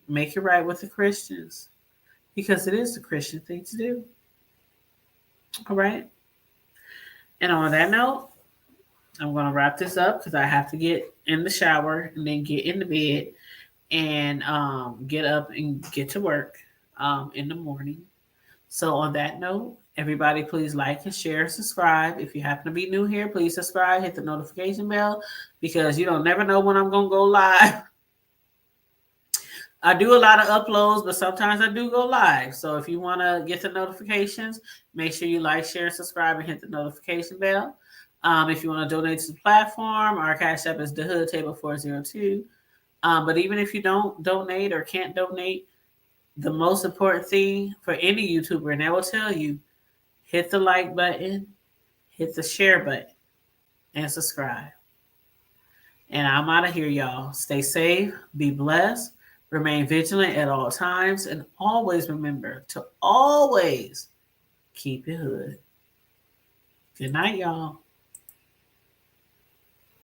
Make it right with the Christians because it is the Christian thing to do. All right. And on that note, I'm going to wrap this up because I have to get in the shower and then get in the bed and get up and get to work in the morning. So on that note, everybody please like and share and subscribe. If you happen to be new here, please subscribe, hit the notification bell because you don't never know when I'm going to go live. I do a lot of uploads, but sometimes I do go live. So if you want to get the notifications, make sure you like, share, and subscribe, and hit the notification bell. If you want to donate to the platform, our cash app is the Hood Table 402. But even if you don't donate or can't donate, the most important thing for any YouTuber, and I will tell you, hit the like button, hit the share button, and subscribe. And I'm out of here, y'all. Stay safe, be blessed, remain vigilant at all times, and always remember to always keep it hood. Good night, y'all.